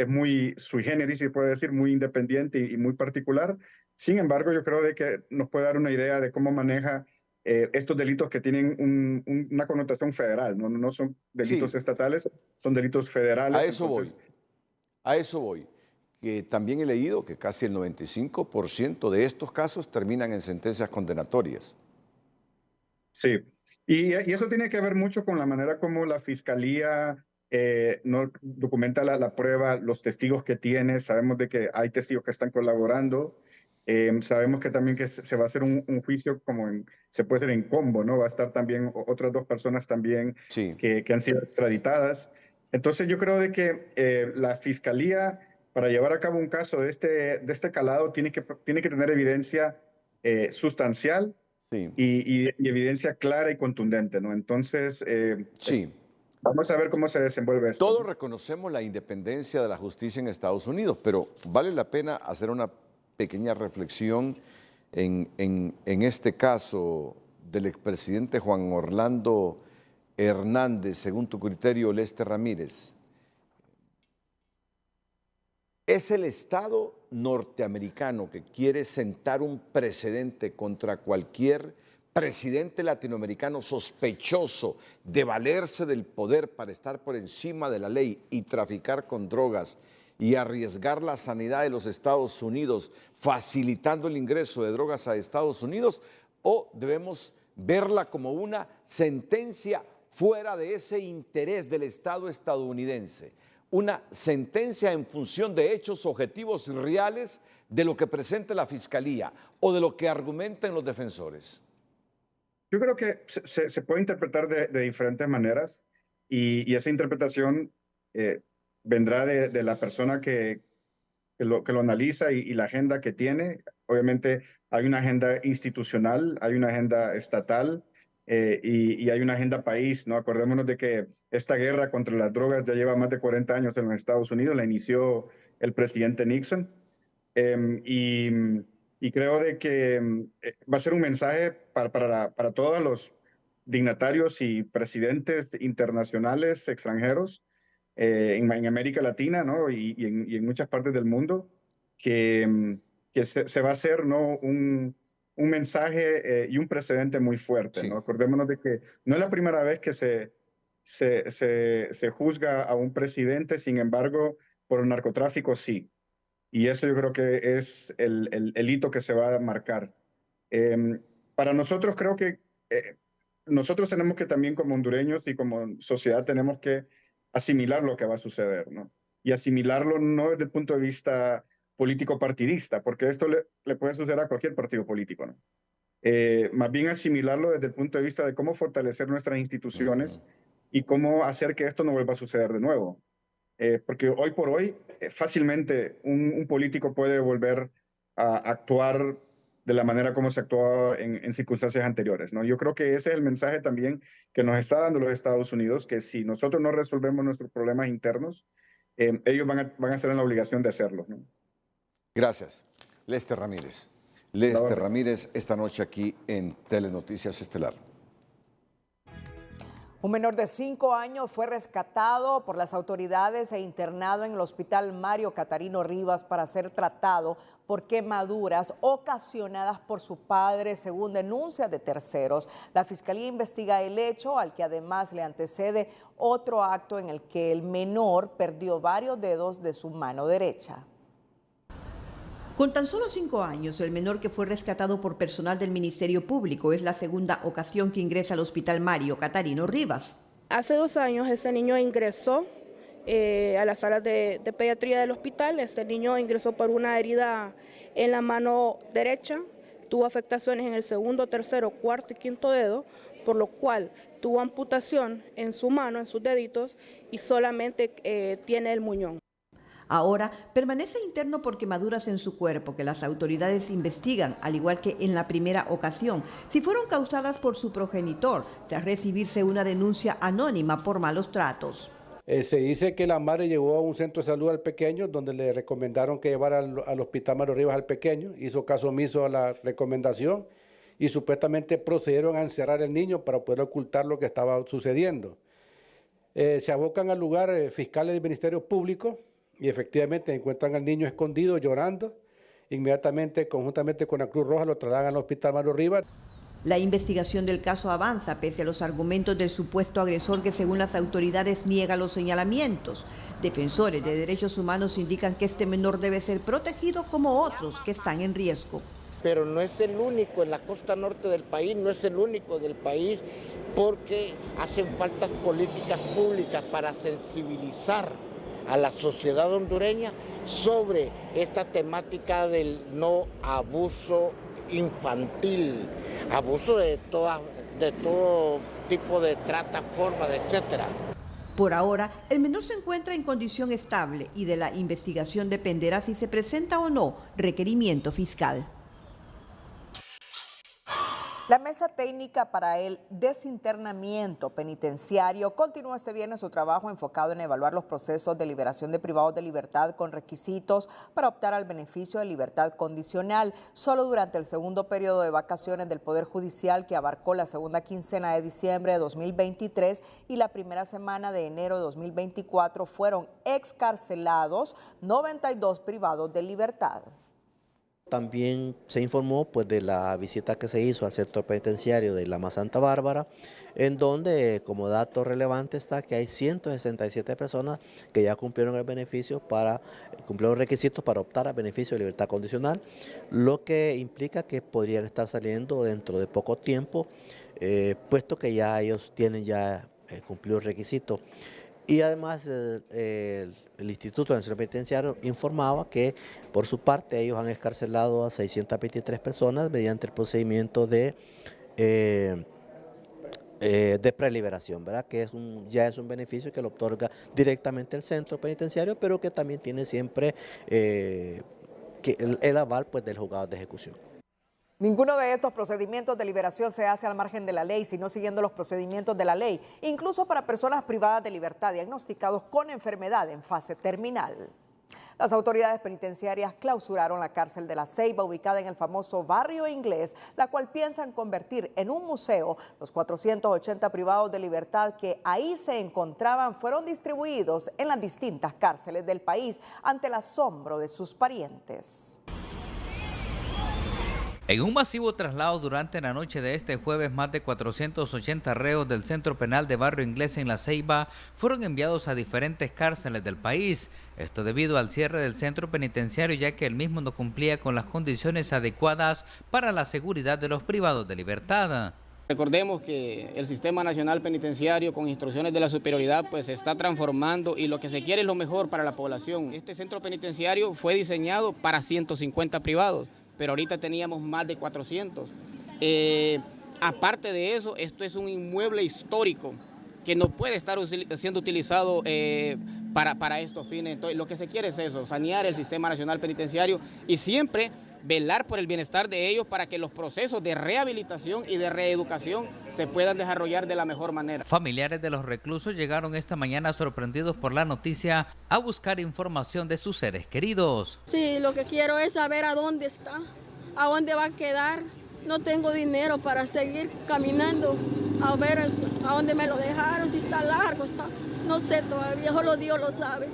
muy sui generis, se puede decir, muy independiente y muy particular. Sin embargo, yo creo de que nos puede dar una idea de cómo maneja estos delitos que tienen una connotación federal, no son delitos estatales, son delitos federales. A eso voy. Que también he leído que casi el 95% de estos casos terminan en sentencias condenatorias. Sí, y eso tiene que ver mucho con la manera como la fiscalía no documenta la prueba, los testigos que tiene. Sabemos de que hay testigos que están colaborando. Sabemos que también que se va a hacer un juicio se puede hacer en combo, ¿no? Va a estar también otras dos personas también que han sido extraditadas. Entonces yo creo de que la fiscalía, para llevar a cabo un caso de este calado, tiene que tener evidencia sustancial y evidencia clara y contundente, ¿no? Entonces, vamos a ver cómo se desenvuelve esto. Todos reconocemos la independencia de la justicia en Estados Unidos, pero vale la pena hacer una pequeña reflexión en este caso del expresidente Juan Orlando Hernández, según tu criterio, Lester Ramírez. ¿Es el Estado norteamericano que quiere sentar un precedente contra cualquier presidente latinoamericano sospechoso de valerse del poder para estar por encima de la ley y traficar con drogas y arriesgar la sanidad de los Estados Unidos, facilitando el ingreso de drogas a Estados Unidos? ¿O debemos verla como una sentencia fuera de ese interés del Estado estadounidense? Una sentencia en función de hechos objetivos y reales de lo que presente la Fiscalía o de lo que argumenten los defensores. Yo creo que se puede interpretar de diferentes maneras y esa interpretación vendrá de la persona que lo analiza y la agenda que tiene. Obviamente hay una agenda institucional, hay una agenda estatal y hay una agenda país, ¿no? Acordémonos de que esta guerra contra las drogas ya lleva más de 40 años en los Estados Unidos, la inició el presidente Nixon. Y creo de que va a ser un mensaje para todos los dignatarios y presidentes internacionales extranjeros en América Latina, ¿no? y en muchas partes del mundo, que se va a hacer, ¿no? un mensaje y un precedente muy fuerte, ¿no? Acordémonos de que no es la primera vez que se juzga a un presidente, sin embargo, por el narcotráfico sí. Y eso yo creo que es el hito que se va a marcar. Para nosotros creo que nosotros tenemos que también como hondureños y como sociedad tenemos que asimilar lo que va a suceder, ¿no? Y asimilarlo no desde el punto de vista político partidista, porque esto le puede suceder a cualquier partido político, ¿no? Más bien asimilarlo desde el punto de vista de cómo fortalecer nuestras instituciones y cómo hacer que esto no vuelva a suceder de nuevo. porque hoy por hoy fácilmente un político puede volver a actuar de la manera como se actuó en circunstancias anteriores, ¿no? Yo creo que ese es el mensaje también que nos está dando los Estados Unidos, que si nosotros no resolvemos nuestros problemas internos, ellos van a estar en la obligación de hacerlo, ¿no? Gracias. Lester Ramírez. Lester Ramírez, esta noche aquí en Telenoticias Estelar. Un menor de 5 años fue rescatado por las autoridades e internado en el Hospital Mario Catarino Rivas para ser tratado por quemaduras ocasionadas por su padre, según denuncias de terceros. La Fiscalía investiga el hecho, al que además le antecede otro acto en el que el menor perdió varios dedos de su mano derecha. Con tan solo 5 años, el menor que fue rescatado por personal del Ministerio Público es la segunda ocasión que ingresa al Hospital Mario Catarino Rivas. Hace 2 años este niño ingresó a la sala de pediatría del hospital. Este niño ingresó por una herida en la mano derecha, tuvo afectaciones en el segundo, tercero, cuarto y quinto dedo, por lo cual tuvo amputación en su mano, en sus deditos, y solamente tiene el muñón. Ahora permanece interno por quemaduras en su cuerpo que las autoridades investigan, al igual que en la primera ocasión, si fueron causadas por su progenitor, tras recibirse una denuncia anónima por malos tratos. Se dice que la madre llevó a un centro de salud al pequeño, donde le recomendaron que llevara al Hospital Mario Rivas al pequeño, hizo caso omiso a la recomendación y supuestamente procedieron a encerrar al niño para poder ocultar lo que estaba sucediendo. Se abocan al lugar fiscales del Ministerio Público y efectivamente encuentran al niño escondido llorando. Inmediatamente, conjuntamente con la Cruz Roja, lo trasladan al Hospital Mario Rivas. La investigación del caso avanza pese a los argumentos del supuesto agresor que, según las autoridades, niega los señalamientos. Defensores de derechos humanos indican que este menor debe ser protegido como otros que están en riesgo. Pero no es el único en la costa norte del país, no es el único en el país, porque hacen falta políticas públicas para sensibilizar a la sociedad hondureña sobre esta temática del no abuso infantil, abuso de todo tipo de trata, formas, etcétera. Por ahora, el menor se encuentra en condición estable y de la investigación dependerá si se presenta o no requerimiento fiscal. La mesa técnica para el desinternamiento penitenciario continuó este viernes su trabajo enfocado en evaluar los procesos de liberación de privados de libertad con requisitos para optar al beneficio de libertad condicional. Solo durante el segundo periodo de vacaciones del Poder Judicial, que abarcó la segunda quincena de diciembre de 2023 y la primera semana de enero de 2024, fueron excarcelados 92 privados de libertad. También se informó de la visita que se hizo al centro penitenciario de Lama Santa Bárbara, en donde como dato relevante está que hay 167 personas que ya cumplieron el beneficio cumplieron los requisitos para optar al beneficio de libertad condicional, lo que implica que podrían estar saliendo dentro de poco tiempo, puesto que ya ellos tienen cumplido el requisito. Y además el Instituto Nacional Penitenciario informaba que por su parte ellos han excarcelado a 623 personas mediante el procedimiento de preliberación, ¿verdad? Que ya es un beneficio que lo otorga directamente el centro penitenciario, pero que también tiene siempre el aval del juzgado de ejecución. Ninguno de estos procedimientos de liberación se hace al margen de la ley, sino siguiendo los procedimientos de la ley, incluso para personas privadas de libertad diagnosticados con enfermedad en fase terminal. Las autoridades penitenciarias clausuraron la cárcel de La Ceiba, ubicada en el famoso Barrio Inglés, la cual piensan convertir en un museo. Los 480 privados de libertad que ahí se encontraban fueron distribuidos en las distintas cárceles del país ante el asombro de sus parientes. En un masivo traslado durante la noche de este jueves, más de 480 reos del Centro Penal de Barrio Inglés en La Ceiba fueron enviados a diferentes cárceles del país. Esto debido al cierre del centro penitenciario, ya que el mismo no cumplía con las condiciones adecuadas para la seguridad de los privados de libertad. Recordemos que el Sistema Nacional Penitenciario, con instrucciones de la superioridad, se está transformando y lo que se quiere es lo mejor para la población. Este centro penitenciario fue diseñado para 150 privados. Pero ahorita teníamos más de 400. Aparte de eso, esto es un inmueble histórico que no puede estar siendo utilizado para estos fines. Entonces, lo que se quiere es eso, sanear el sistema nacional penitenciario y siempre velar por el bienestar de ellos para que los procesos de rehabilitación y de reeducación se puedan desarrollar de la mejor manera. Familiares de los reclusos llegaron esta mañana sorprendidos por la noticia a buscar información de sus seres queridos. Sí, lo que quiero es saber a dónde está, a dónde va a quedar. No tengo dinero para seguir caminando a ver a dónde me lo dejaron, si está largo, no sé todavía, solo Dios lo sabe.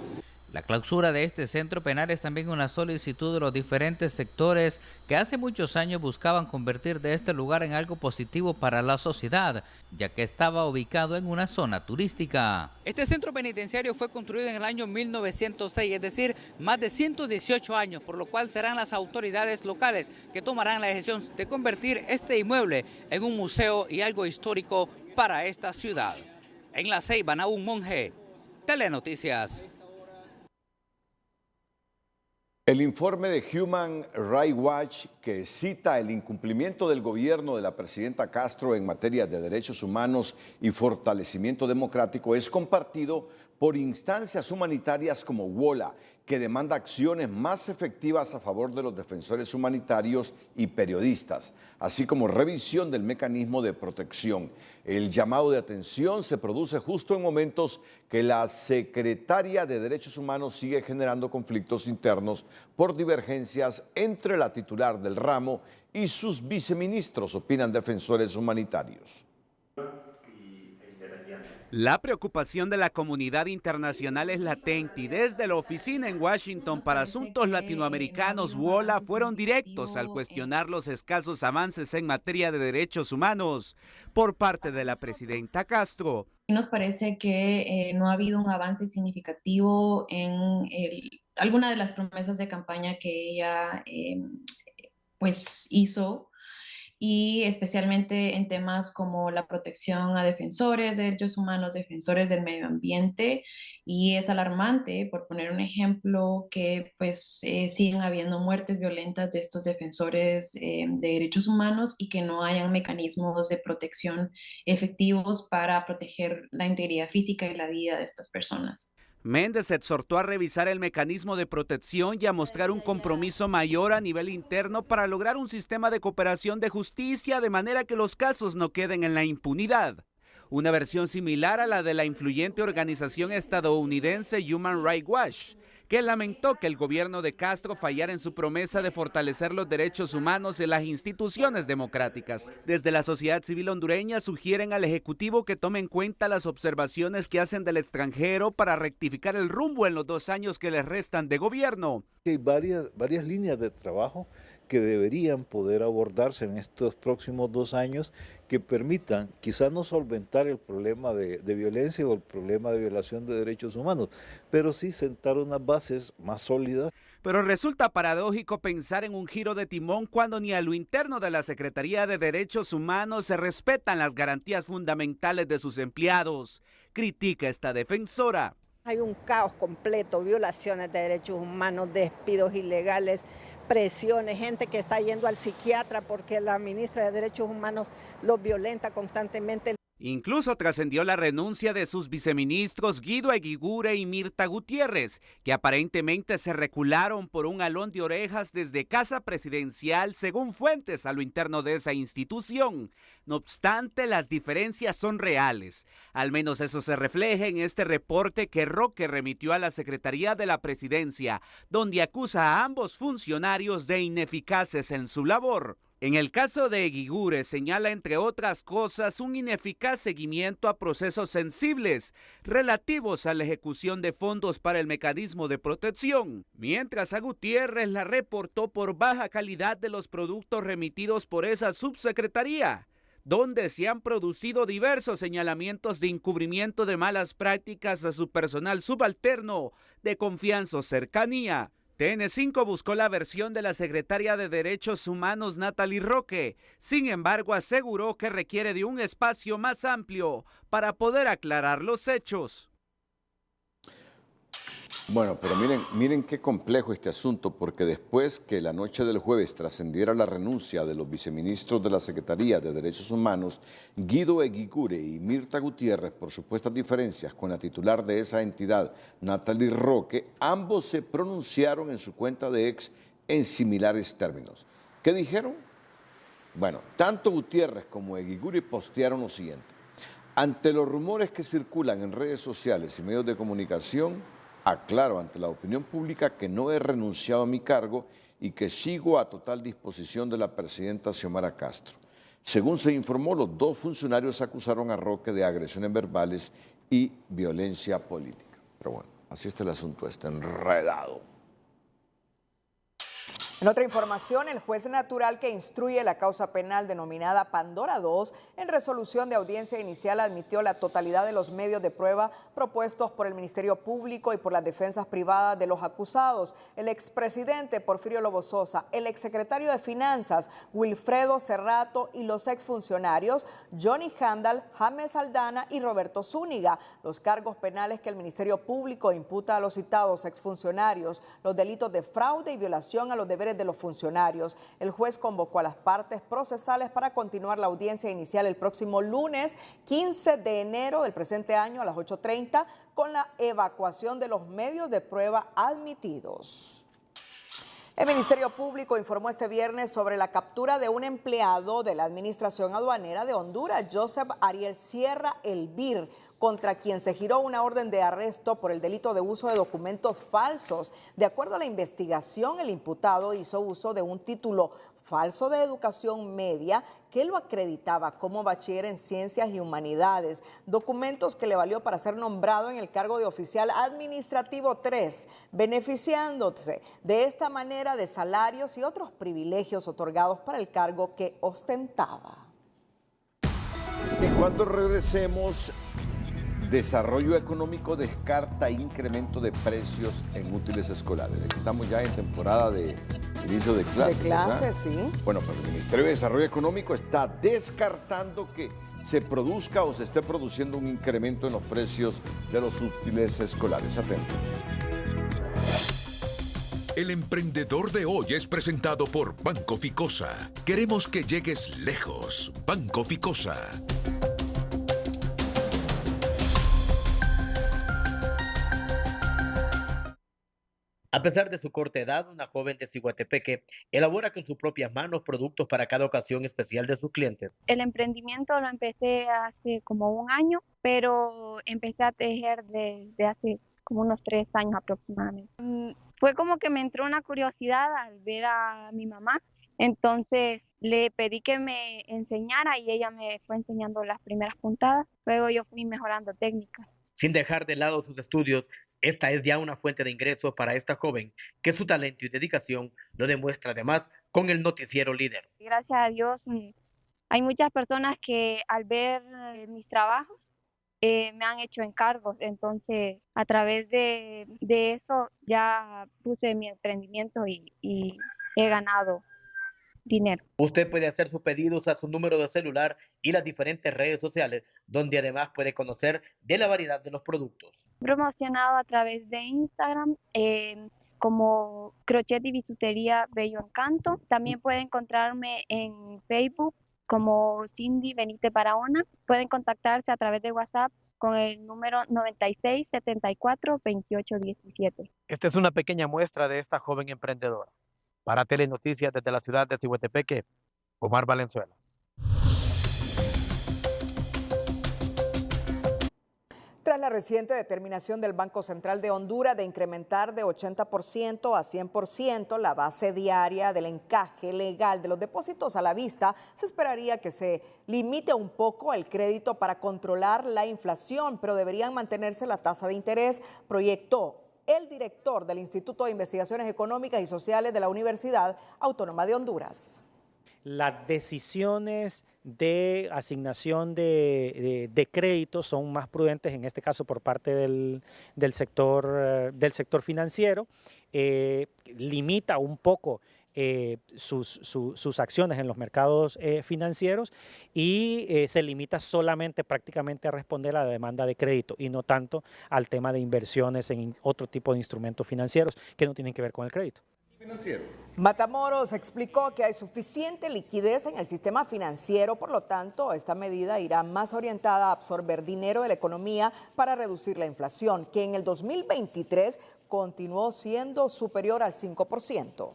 La clausura de este centro penal es también una solicitud de los diferentes sectores que hace muchos años buscaban convertir de este lugar en algo positivo para la sociedad, ya que estaba ubicado en una zona turística. Este centro penitenciario fue construido en el año 1906, es decir, más de 118 años, por lo cual serán las autoridades locales que tomarán la decisión de convertir este inmueble en un museo y algo histórico para esta ciudad. En La Ceiba, Nahum Monge, Telenoticias. El informe de Human Rights Watch, que cita el incumplimiento del gobierno de la presidenta Castro en materia de derechos humanos y fortalecimiento democrático, es compartido por instancias humanitarias como WOLA, que demanda acciones más efectivas a favor de los defensores humanitarios y periodistas, así como revisión del mecanismo de protección. El llamado de atención se produce justo en momentos que la secretaria de Derechos Humanos sigue generando conflictos internos por divergencias entre la titular del ramo y sus viceministros, opinan defensores humanitarios. La preocupación de la comunidad internacional es latente y desde la oficina en Washington para asuntos latinoamericanos, WOLA, fueron directos al cuestionar los escasos avances en materia de derechos humanos por parte de la presidenta Castro. Nos parece que no ha habido un avance significativo en alguna de las promesas de campaña que ella pues hizo, y especialmente en temas como la protección a defensores de derechos humanos, defensores del medio ambiente, y es alarmante, por poner un ejemplo, que pues siguen habiendo muertes violentas de estos defensores de derechos humanos y que no hayan mecanismos de protección efectivos para proteger la integridad física y la vida de estas personas. Méndez exhortó a revisar el mecanismo de protección y a mostrar un compromiso mayor a nivel interno para lograr un sistema de cooperación de justicia de manera que los casos no queden en la impunidad. Una versión similar a la de la influyente organización estadounidense Human Rights Watch, que lamentó que el gobierno de Castro fallara en su promesa de fortalecer los derechos humanos en las instituciones democráticas. Desde la sociedad civil hondureña sugieren al Ejecutivo que tome en cuenta las observaciones que hacen del extranjero para rectificar el rumbo en los 2 años que les restan de gobierno. Hay varias líneas de trabajo que deberían poder abordarse en estos próximos 2 años que permitan quizá no solventar el problema de violencia o el problema de violación de derechos humanos, pero sí sentar unas bases más sólidas. Pero resulta paradójico pensar en un giro de timón cuando ni a lo interno de la Secretaría de Derechos Humanos se respetan las garantías fundamentales de sus empleados. Critica esta defensora. Hay un caos completo, violaciones de derechos humanos, despidos ilegales, presiones, gente que está yendo al psiquiatra porque la ministra de Derechos Humanos los violenta constantemente. Incluso trascendió la renuncia de sus viceministros Guido Eguigure y Mirta Gutiérrez, que aparentemente se recularon por un jalón de orejas desde Casa Presidencial, según fuentes a lo interno de esa institución. No obstante, las diferencias son reales. Al menos eso se refleja en este reporte que Roque remitió a la Secretaría de la Presidencia, donde acusa a ambos funcionarios de ineficaces en su labor. En el caso de Eguigure señala, entre otras cosas, un ineficaz seguimiento a procesos sensibles relativos a la ejecución de fondos para el mecanismo de protección, mientras a Gutiérrez la reportó por baja calidad de los productos remitidos por esa subsecretaría, donde se han producido diversos señalamientos de encubrimiento de malas prácticas a su personal subalterno de confianza o cercanía. TN5 buscó la versión de la secretaria de Derechos Humanos Natalie Roque. Sin embargo, aseguró que requiere de un espacio más amplio para poder aclarar los hechos. Bueno, pero miren qué complejo este asunto, porque después que la noche del jueves trascendiera la renuncia de los viceministros de la Secretaría de Derechos Humanos, Guido Eguigure y Mirta Gutiérrez, por supuestas diferencias con la titular de esa entidad, Natalie Roque, ambos se pronunciaron en su cuenta de ex en similares términos. ¿Qué dijeron? Bueno, tanto Gutiérrez como Eguigure postearon lo siguiente. Ante los rumores que circulan en redes sociales y medios de comunicación, aclaro ante la opinión pública que no he renunciado a mi cargo y que sigo a total disposición de la presidenta Xiomara Castro. Según se informó, los dos funcionarios acusaron a Roque de agresiones verbales y violencia política. Pero bueno, así está el asunto, está enredado. En otra información, el juez natural que instruye la causa penal denominada Pandora 2, en resolución de audiencia inicial admitió la totalidad de los medios de prueba propuestos por el Ministerio Público y por las defensas privadas de los acusados, el expresidente Porfirio Lobo Sosa, el exsecretario de Finanzas Wilfredo Cerrato y los exfuncionarios Johnny Handal, James Aldana y Roberto Zúñiga. Los cargos penales que el Ministerio Público imputa a los citados exfuncionarios, los delitos de fraude y violación a los deberes de los funcionarios. El juez convocó a las partes procesales para continuar la audiencia inicial el próximo lunes 15 de enero del presente año a las 8:30 con la evacuación de los medios de prueba admitidos. El Ministerio Público informó este viernes sobre la captura de un empleado de la Administración Aduanera de Honduras, Joseph Ariel Sierra Elvir, contra quien se giró una orden de arresto por el delito de uso de documentos falsos. De acuerdo a la investigación, el imputado hizo uso de un título falso de educación media que lo acreditaba como bachiller en Ciencias y Humanidades, documentos que le valió para ser nombrado en el cargo de oficial administrativo 3, beneficiándose de esta manera de salarios y otros privilegios otorgados para el cargo que ostentaba. Y cuando regresemos, Desarrollo Económico descarta incremento de precios en útiles escolares. Aquí estamos ya en temporada de inicio de clases. De clases, sí. Bueno, pero el Ministerio de Desarrollo Económico está descartando que se produzca o se esté produciendo un incremento en los precios de los útiles escolares. Atentos. El emprendedor de hoy es presentado por Banco Ficosa. Queremos que llegues lejos. Banco Ficosa. A pesar de su corta edad, una joven de Ciguatepeque elabora con sus propias manos productos para cada ocasión especial de sus clientes. El emprendimiento lo empecé hace como un año, pero empecé a tejer desde hace como unos 3 años aproximadamente. Fue como que me entró una curiosidad al ver a mi mamá, entonces le pedí que me enseñara y ella me fue enseñando las primeras puntadas, luego yo fui mejorando técnicas. Sin dejar de lado sus estudios, esta es ya una fuente de ingresos para esta joven, que su talento y dedicación lo demuestra además con el noticiero Líder. Gracias a Dios, hay muchas personas que al ver mis trabajos me han hecho encargos, entonces a través de eso ya puse mi emprendimiento y he ganado dinero. Usted puede hacer sus pedidos a su número de celular y las diferentes redes sociales, donde además puede conocer de la variedad de los productos. Promocionado a través de Instagram como Crochet y Bisutería Bello Encanto. También puede encontrarme en Facebook como Cindy Benítez Barahona. Pueden contactarse a través de WhatsApp con el número 96 74 28 17. Esta es una pequeña muestra de esta joven emprendedora. Para Telenoticias desde la ciudad de Ciguatepeque, Omar Valenzuela. Tras la reciente determinación del Banco Central de Honduras de incrementar de 80% a 100% la base diaria del encaje legal de los depósitos a la vista, se esperaría que se limite un poco el crédito para controlar la inflación, pero deberían mantenerse la tasa de interés, proyectó el director del Instituto de Investigaciones Económicas y Sociales de la Universidad Autónoma de Honduras. Las decisiones de asignación de créditos son más prudentes, en este caso por parte del sector financiero, limita un poco sus acciones en los mercados financieros y se limita solamente prácticamente a responder a la demanda de crédito y no tanto al tema de inversiones en otro tipo de instrumentos financieros que no tienen que ver con el crédito. Matamoros explicó que hay suficiente liquidez en el sistema financiero, por lo tanto, esta medida irá más orientada a absorber dinero de la economía para reducir la inflación, que en el 2023 continuó siendo superior al 5%.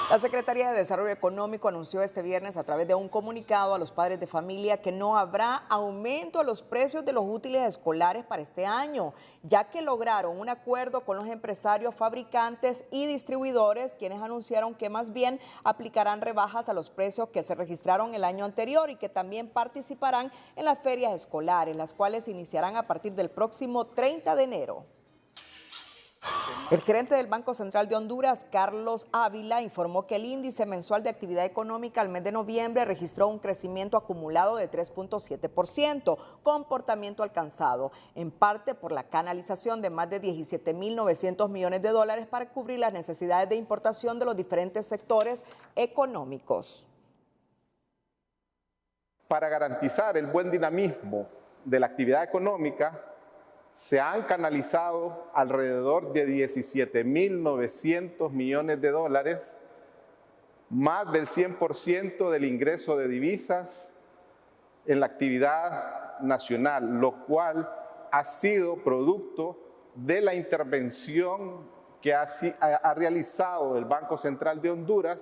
La Secretaría de Desarrollo Económico anunció este viernes a través de un comunicado a los padres de familia que no habrá aumento a los precios de los útiles escolares para este año, ya que lograron un acuerdo con los empresarios, fabricantes y distribuidores, quienes anunciaron que más bien aplicarán rebajas a los precios que se registraron el año anterior y que también participarán en las ferias escolares, las cuales iniciarán a partir del próximo 30 de enero. El gerente del Banco Central de Honduras, Carlos Ávila, informó que el índice mensual de actividad económica al mes de noviembre registró un crecimiento acumulado de 3.7%, comportamiento alcanzado en parte por la canalización de más de 17.900 millones de dólares para cubrir las necesidades de importación de los diferentes sectores económicos. Para garantizar el buen dinamismo de la actividad económica, se han canalizado alrededor de 17.900 millones de dólares, más del 100% del ingreso de divisas en la actividad nacional, lo cual ha sido producto de la intervención que ha realizado el Banco Central de Honduras.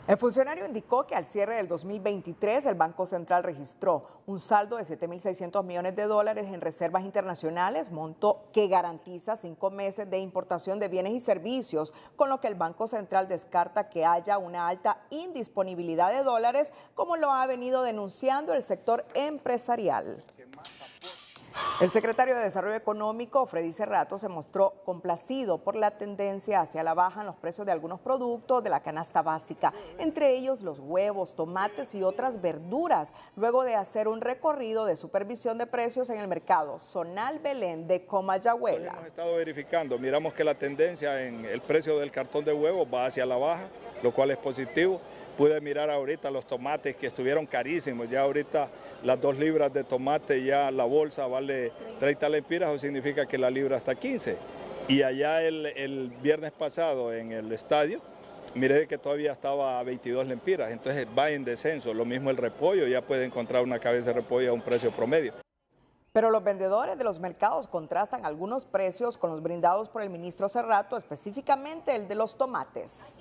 El funcionario indicó que al cierre del 2023 el Banco Central registró un saldo de 7.600 millones de dólares en reservas internacionales, monto que garantiza 5 meses de importación de bienes y servicios, con lo que el Banco Central descarta que haya una alta indisponibilidad de dólares, como lo ha venido denunciando el sector empresarial. El secretario de Desarrollo Económico, Freddy Cerrato, se mostró complacido por la tendencia hacia la baja en los precios de algunos productos de la canasta básica, entre ellos los huevos, tomates y otras verduras, luego de hacer un recorrido de supervisión de precios en el mercado Zonal Belén de Comayagüela. Hemos estado verificando, miramos que la tendencia en el precio del cartón de huevos va hacia la baja, lo cual es positivo. Pude mirar ahorita los tomates que estuvieron carísimos, ya ahorita las 2 libras de tomate, ya la bolsa vale 30 lempiras, eso significa que la libra está 15. Y allá el viernes pasado en el estadio, miré que todavía estaba a 22 lempiras, entonces va en descenso. Lo mismo el repollo, ya puede encontrar una cabeza de repollo a un precio promedio. Pero los vendedores de los mercados contrastan algunos precios con los brindados por el ministro Cerrato, específicamente el de los tomates.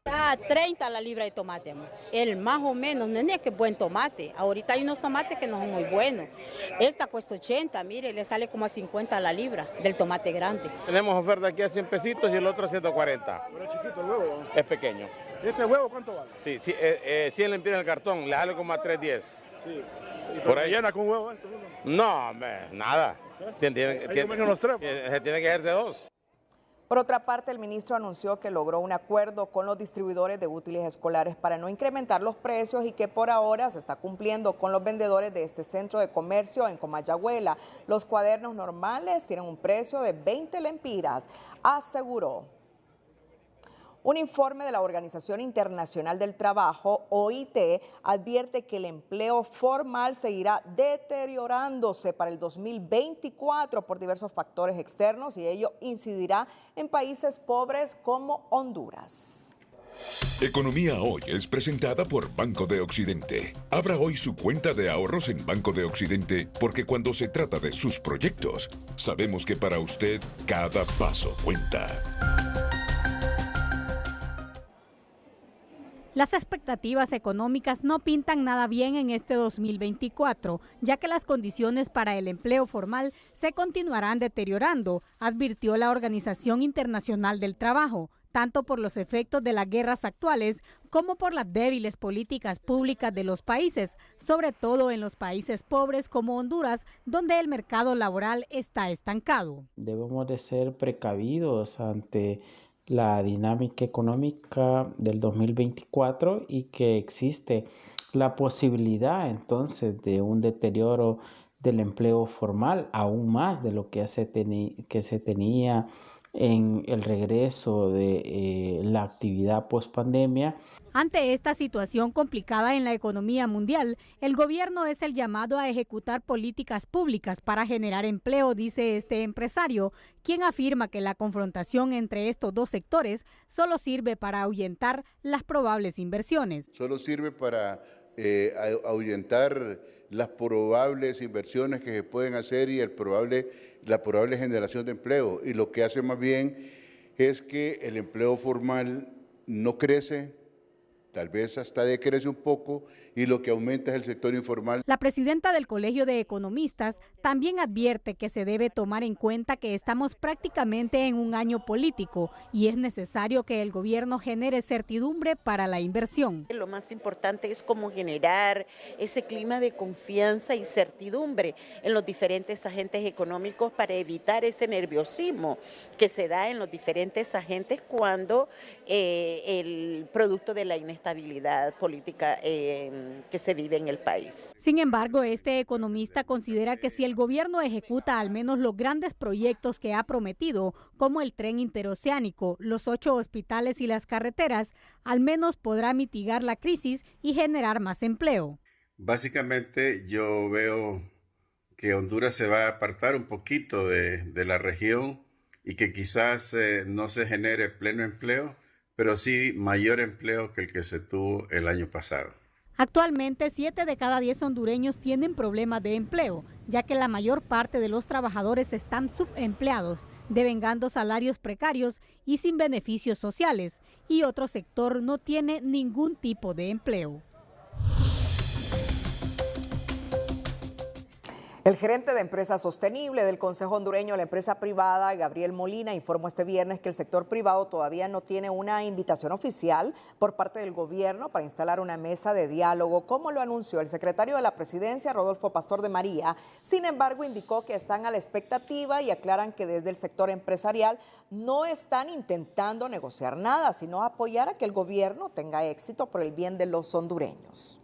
Está a 30 la libra de tomate, el más o menos, no es que buen tomate. Ahorita hay unos tomates que no son muy buenos. Esta cuesta 80, mire, le sale como a 50 la libra del tomate grande. Tenemos oferta aquí a 100 pesitos y el otro a 140. Pero es chiquito el huevo. Es pequeño. ¿Este huevo cuánto vale? Sí, 100 lempiras el cartón, le sale como a 3.10. Sí. ¿Y por ahí llena con huevo esto? No, nada. Hay que comer unos 3. Se tiene que hacerse 2. Por otra parte, el ministro anunció que logró un acuerdo con los distribuidores de útiles escolares para no incrementar los precios y que por ahora se está cumpliendo con los vendedores de este centro de comercio en Comayagüela. Los cuadernos normales tienen un precio de 20 lempiras, aseguró. Un informe de la Organización Internacional del Trabajo, OIT, advierte que el empleo formal seguirá deteriorándose para el 2024 por diversos factores externos y ello incidirá en países pobres como Honduras. Economía Hoy es presentada por Banco de Occidente. Abra hoy su cuenta de ahorros en Banco de Occidente porque cuando se trata de sus proyectos, sabemos que para usted cada paso cuenta. Las expectativas económicas no pintan nada bien en este 2024, ya que las condiciones para el empleo formal se continuarán deteriorando, advirtió la Organización Internacional del Trabajo, tanto por los efectos de las guerras actuales como por las débiles políticas públicas de los países, sobre todo en los países pobres como Honduras, donde el mercado laboral está estancado. Debemos de ser precavidos ante la dinámica económica del 2024 y que existe la posibilidad entonces de un deterioro del empleo formal, aún más de lo que se tenía en el regreso de la actividad post-pandemia. Ante esta situación complicada en la economía mundial, el gobierno es el llamado a ejecutar políticas públicas para generar empleo, dice este empresario, quien afirma que la confrontación entre estos dos sectores solo sirve para ahuyentar las probables inversiones. Solo sirve para ahuyentar las probables inversiones que se pueden hacer y la probable generación de empleo. Y lo que hace más bien es que el empleo formal no crece, tal vez hasta decrece un poco, y lo que aumenta es el sector informal. La presidenta del Colegio de Economistas también advierte que se debe tomar en cuenta que estamos prácticamente en un año político y es necesario que el gobierno genere certidumbre para la inversión. Lo más importante es cómo generar ese clima de confianza y certidumbre en los diferentes agentes económicos para evitar ese nerviosismo que se da en los diferentes agentes cuando el producto de la inestabilidad política que se vive en el país. Sin embargo, este economista considera que si el gobierno ejecuta al menos los grandes proyectos que ha prometido, como el tren interoceánico, los 8 hospitales y las carreteras, al menos podrá mitigar la crisis y generar más empleo. Básicamente yo veo que Honduras se va a apartar un poquito de la región y que quizás no se genere pleno empleo, pero sí mayor empleo que el que se tuvo el año pasado. Actualmente, 7 de cada 10 hondureños tienen problemas de empleo, ya que la mayor parte de los trabajadores están subempleados, devengando salarios precarios y sin beneficios sociales, y otro sector no tiene ningún tipo de empleo. El gerente de Empresa Sostenible del Consejo Hondureño de la Empresa Privada, Gabriel Molina, informó este viernes que el sector privado todavía no tiene una invitación oficial por parte del gobierno para instalar una mesa de diálogo, como lo anunció el secretario de la Presidencia, Rodolfo Pastor de María. Sin embargo, indicó que están a la expectativa y aclaran que desde el sector empresarial no están intentando negociar nada, sino apoyar a que el gobierno tenga éxito por el bien de los hondureños.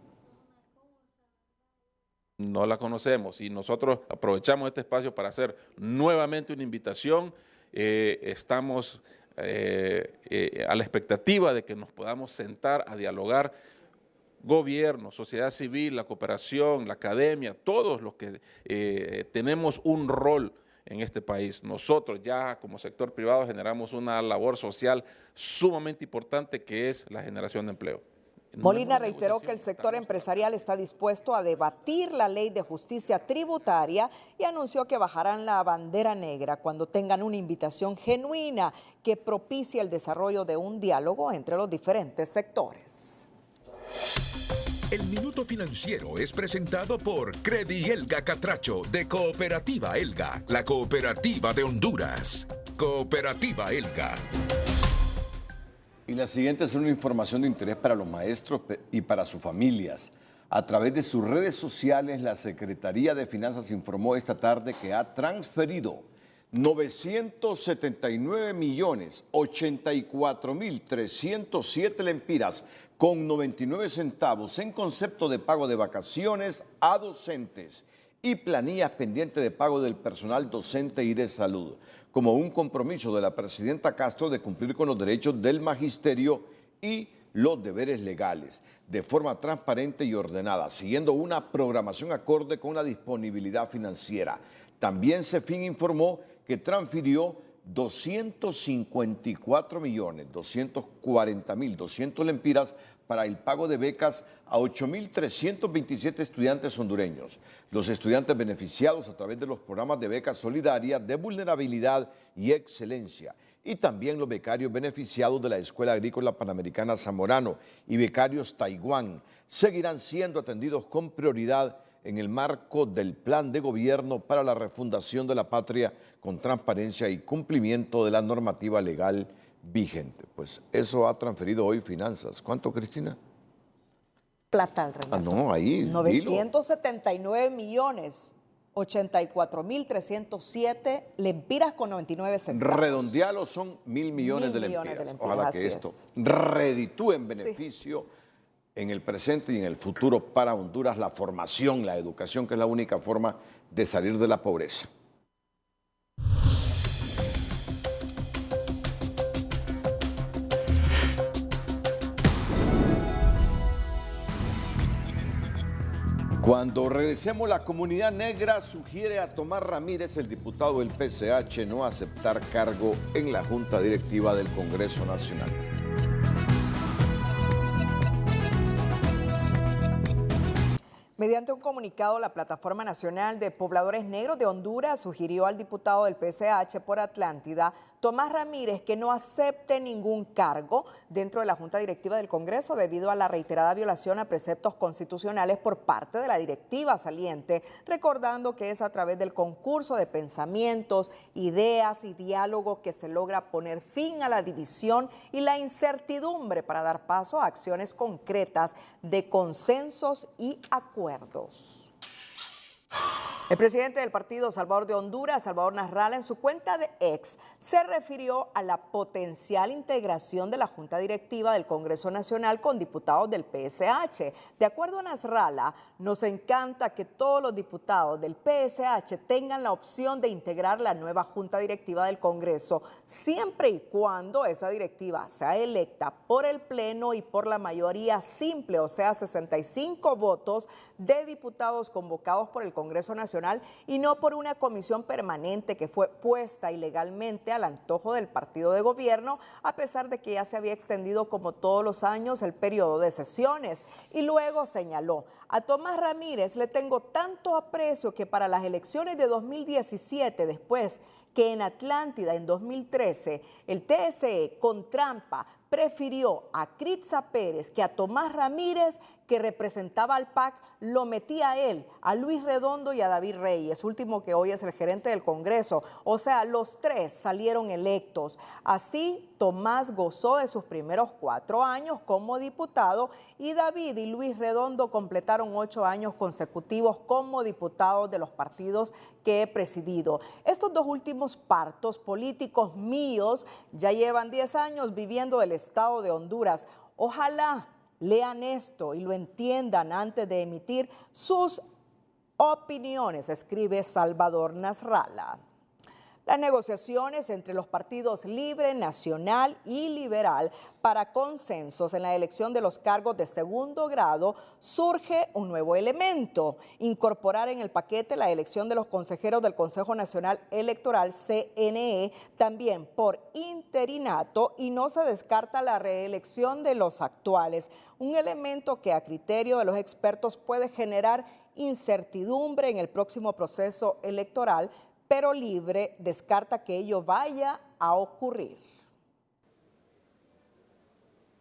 No la conocemos y nosotros aprovechamos este espacio para hacer nuevamente una invitación. Estamos a la expectativa de que nos podamos sentar a dialogar gobierno, sociedad civil, la cooperación, la academia, todos los que tenemos un rol en este país. Nosotros ya como sector privado generamos una labor social sumamente importante que es la generación de empleo. Molina reiteró que el sector empresarial está dispuesto a debatir la ley de justicia tributaria y anunció que bajarán la bandera negra cuando tengan una invitación genuina que propicie el desarrollo de un diálogo entre los diferentes sectores. El Minuto Financiero es presentado por Credi Elga Catracho de Cooperativa Elga, la cooperativa de Honduras. Cooperativa Elga. Y la siguiente es una información de interés para los maestros y para sus familias. A través de sus redes sociales, la Secretaría de Finanzas informó esta tarde que ha transferido 979.084.307 lempiras con 99 centavos en concepto de pago de vacaciones a docentes y planillas pendientes de pago del personal docente y de salud, como un compromiso de la presidenta Castro de cumplir con los derechos del magisterio y los deberes legales, de forma transparente y ordenada, siguiendo una programación acorde con la disponibilidad financiera. También CEFIN informó que transfirió 254.240.200 lempiras para el pago de becas a 8.327 estudiantes hondureños. Los estudiantes beneficiados a través de los programas de becas solidarias de vulnerabilidad y excelencia, y también los becarios beneficiados de la Escuela Agrícola Panamericana Zamorano y becarios Taiwán, seguirán siendo atendidos con prioridad en el marco del Plan de Gobierno para la Refundación de la Patria con transparencia y cumplimiento de la normativa legal vigente. Pues eso ha transferido hoy Finanzas. ¿Cuánto, Cristina? Plata, Renato. Ah, no, ahí. 979.084.307 lempiras con 99 centavos. Redondealo, son 1.000 millones de lempiras. Ojalá que esto reditúe en beneficio en el presente y en el futuro para Honduras la formación, la educación, que es la única forma de salir de la pobreza. Cuando regresemos, la comunidad negra sugiere a Tomás Ramírez, el diputado del PCH, no aceptar cargo en la Junta Directiva del Congreso Nacional. Mediante un comunicado, la Plataforma Nacional de Pobladores Negros de Honduras sugirió al diputado del PCH por Atlántida, Tomás Ramírez, que no acepte ningún cargo dentro de la Junta Directiva del Congreso debido a la reiterada violación a preceptos constitucionales por parte de la directiva saliente, recordando que es a través del concurso de pensamientos, ideas y diálogo que se logra poner fin a la división y la incertidumbre para dar paso a acciones concretas de consensos y acuerdos. El presidente del Partido Salvador de Honduras, Salvador Nasralla, en su cuenta de X, se refirió a la potencial integración de la Junta Directiva del Congreso Nacional con diputados del PSH. De acuerdo a Nasralla, nos encanta que todos los diputados del PSH tengan la opción de integrar la nueva Junta Directiva del Congreso, siempre y cuando esa directiva sea electa por el Pleno y por la mayoría simple, o sea, 65 votos de diputados convocados por el Congreso Nacional y no por una comisión permanente que fue puesta ilegalmente al antojo del partido de gobierno, a pesar de que ya se había extendido como todos los años el periodo de sesiones. Y luego señaló, a Tomás Ramírez le tengo tanto aprecio que para las elecciones de 2017, después que en Atlántida en 2013 el TSE con trampa prefirió a Critza Pérez que a Tomás Ramírez, que representaba al PAC, lo metía a él, a Luis Redondo y a David Reyes, último que hoy es el gerente del Congreso. O sea, los tres salieron electos. Así, Tomás gozó de sus primeros 4 años como diputado y David y Luis Redondo completaron 8 años consecutivos como diputados de los partidos que he presidido. Estos dos últimos partos políticos míos ya llevan 10 años viviendo del Estado de Honduras. Ojalá lean esto y lo entiendan antes de emitir sus opiniones, escribe Salvador Nasralla. Las negociaciones entre los partidos Libre, Nacional y Liberal para consensos en la elección de los cargos de segundo grado surge un nuevo elemento, incorporar en el paquete la elección de los consejeros del Consejo Nacional Electoral, CNE, también por interinato, y no se descarta la reelección de los actuales, un elemento que a criterio de los expertos puede generar incertidumbre en el próximo proceso electoral, pero Libre descarta que ello vaya a ocurrir.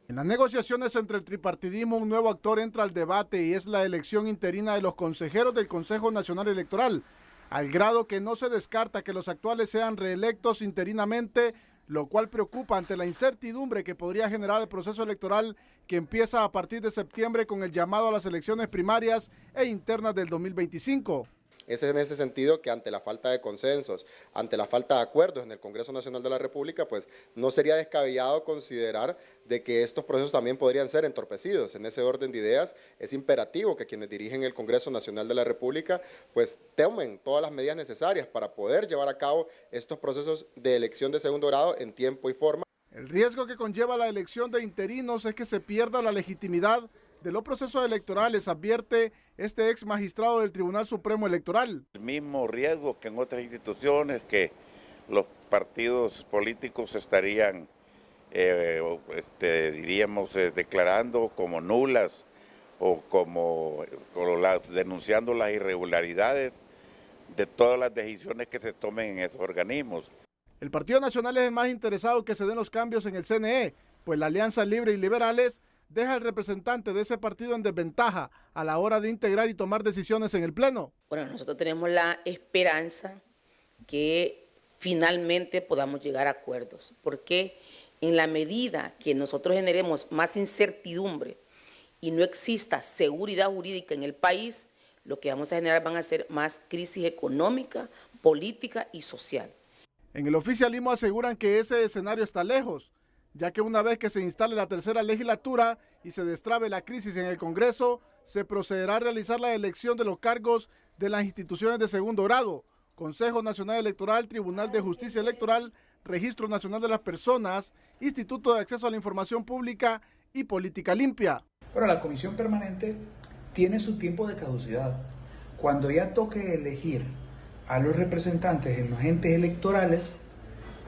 En las negociaciones entre el tripartidismo, un nuevo actor entra al debate y es la elección interina de los consejeros del Consejo Nacional Electoral, al grado que no se descarta que los actuales sean reelectos interinamente, lo cual preocupa ante la incertidumbre que podría generar el proceso electoral que empieza a partir de septiembre con el llamado a las elecciones primarias e internas del 2025. Es en ese sentido que ante la falta de consensos, ante la falta de acuerdos en el Congreso Nacional de la República, pues no sería descabellado considerar de que estos procesos también podrían ser entorpecidos. En ese orden de ideas es imperativo que quienes dirigen el Congreso Nacional de la República pues tomen todas las medidas necesarias para poder llevar a cabo estos procesos de elección de segundo grado en tiempo y forma. El riesgo que conlleva la elección de interinos es que se pierda la legitimidad de los procesos electorales, advierte este ex magistrado del Tribunal Supremo Electoral. El mismo riesgo que en otras instituciones, que los partidos políticos estarían, diríamos, declarando como nulas o denunciando las irregularidades de todas las decisiones que se tomen en esos organismos. El Partido Nacional es el más interesado que se den los cambios en el CNE, pues la Alianza Libre y Liberales deja al representante de ese partido en desventaja a la hora de integrar y tomar decisiones en el Pleno. Bueno, nosotros tenemos la esperanza que finalmente podamos llegar a acuerdos, porque en la medida que nosotros generemos más incertidumbre y no exista seguridad jurídica en el país, lo que vamos a generar van a ser más crisis económica, política y social. En el oficialismo aseguran que ese escenario está lejos, ya que una vez que se instale la tercera legislatura y se destrabe la crisis en el Congreso, se procederá a realizar la elección de los cargos de las instituciones de segundo grado, Consejo Nacional Electoral, Tribunal de Justicia Electoral, Registro Nacional de las Personas, Instituto de Acceso a la Información Pública y Política Limpia. Bueno, la Comisión Permanente tiene su tiempo de caducidad. Cuando ya toque elegir a los representantes en los entes electorales,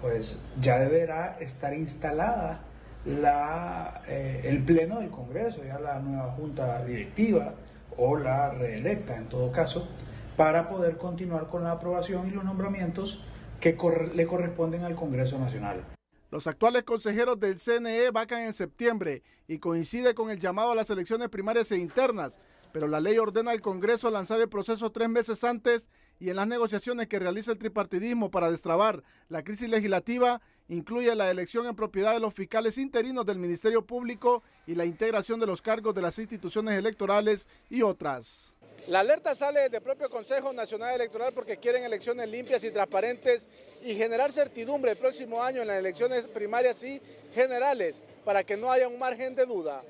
pues ya deberá estar instalada el pleno del Congreso, ya la nueva junta directiva o la reelecta en todo caso, para poder continuar con la aprobación y los nombramientos que le corresponden al Congreso Nacional. Los actuales consejeros del CNE vacan en septiembre y coincide con el llamado a las elecciones primarias e internas, pero la ley ordena al Congreso lanzar el proceso 3 meses antes y en las negociaciones que realiza el tripartidismo para destrabar la crisis legislativa incluye la elección en propiedad de los fiscales interinos del Ministerio Público y la integración de los cargos de las instituciones electorales y otras. La alerta sale del propio Consejo Nacional Electoral porque quieren elecciones limpias y transparentes y generar certidumbre el próximo año en las elecciones primarias y generales para que no haya un margen de duda.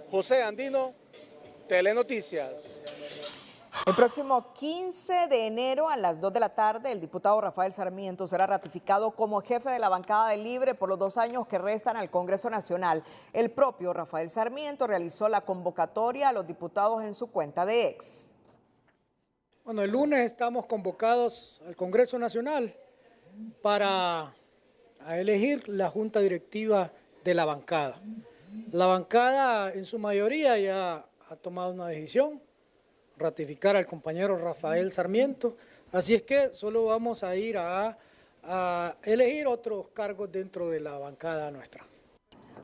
José Andino, Telenoticias. El próximo 15 de enero a las 2 de la tarde, el diputado Rafael Sarmiento será ratificado como jefe de la bancada de Libre por los 2 años que restan al Congreso Nacional. El propio Rafael Sarmiento realizó la convocatoria a los diputados en su cuenta de X. Bueno, el lunes estamos convocados al Congreso Nacional para elegir la junta directiva de la bancada. La bancada en su mayoría ya ha tomado una decisión, ratificar al compañero Rafael Sarmiento, así es que solo vamos a ir a elegir otros cargos dentro de la bancada nuestra.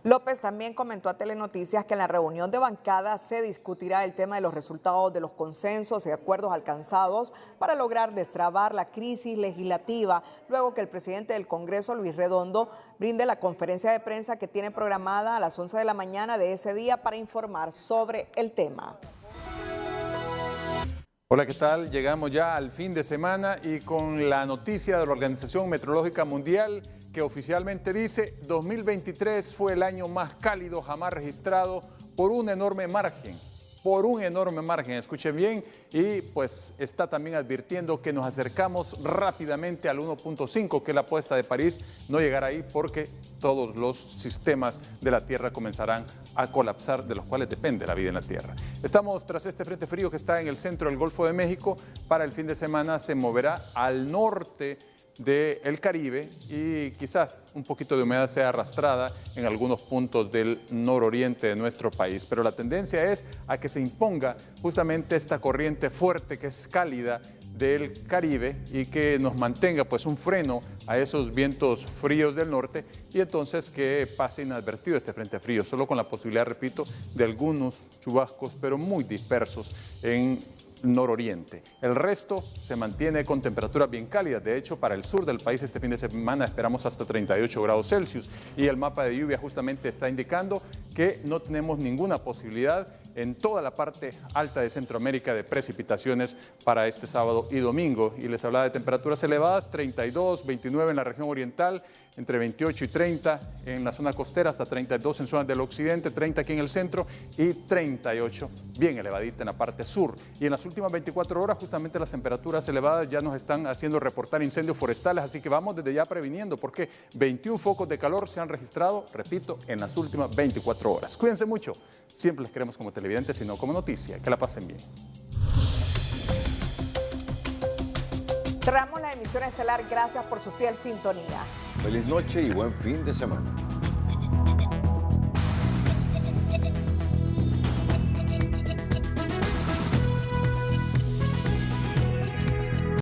López también comentó a Telenoticias que en la reunión de bancada se discutirá el tema de los resultados de los consensos y acuerdos alcanzados para lograr destrabar la crisis legislativa, luego que el presidente del Congreso, Luis Redondo, brinde la conferencia de prensa que tiene programada a las 11 de la mañana de ese día para informar sobre el tema. Hola, ¿qué tal? Llegamos ya al fin de semana y con la noticia de la Organización Meteorológica Mundial que oficialmente dice 2023 fue el año más cálido jamás registrado por un enorme margen. Escuchen bien, y pues está también advirtiendo que nos acercamos rápidamente al 1.5, que es la apuesta de París, no llegar ahí porque todos los sistemas de la Tierra comenzarán a colapsar, de los cuales depende la vida en la Tierra. Estamos tras este frente frío que está en el centro del Golfo de México. Para el fin de semana se moverá al norte del Caribe y quizás un poquito de humedad sea arrastrada en algunos puntos del nororiente de nuestro país, pero la tendencia es a que se imponga justamente esta corriente fuerte que es cálida del Caribe y que nos mantenga pues un freno a esos vientos fríos del norte y entonces que pase inadvertido este frente frío, solo con la posibilidad, repito, de algunos chubascos pero muy dispersos en nororiente. El resto se mantiene con temperaturas bien cálidas. De hecho, para el sur del país este fin de semana esperamos hasta 38 grados Celsius y el mapa de lluvia justamente está indicando que no tenemos ninguna posibilidad en toda la parte alta de Centroamérica de precipitaciones para este sábado y domingo. Y les hablaba de temperaturas elevadas, 32, 29 en la región oriental, entre 28 y 30 en la zona costera, hasta 32 en zonas del occidente, 30 aquí en el centro y 38 bien elevadita en la parte sur. Y en las últimas 24 horas justamente las temperaturas elevadas ya nos están haciendo reportar incendios forestales, así que vamos desde ya previniendo porque 21 focos de calor se han registrado, repito, en las últimas 24 horas. Cuídense mucho, siempre les queremos como televidentes, sino como noticia. Que la pasen bien. Cerramos la emisión estelar. Gracias por su fiel sintonía. Feliz noche y buen fin de semana.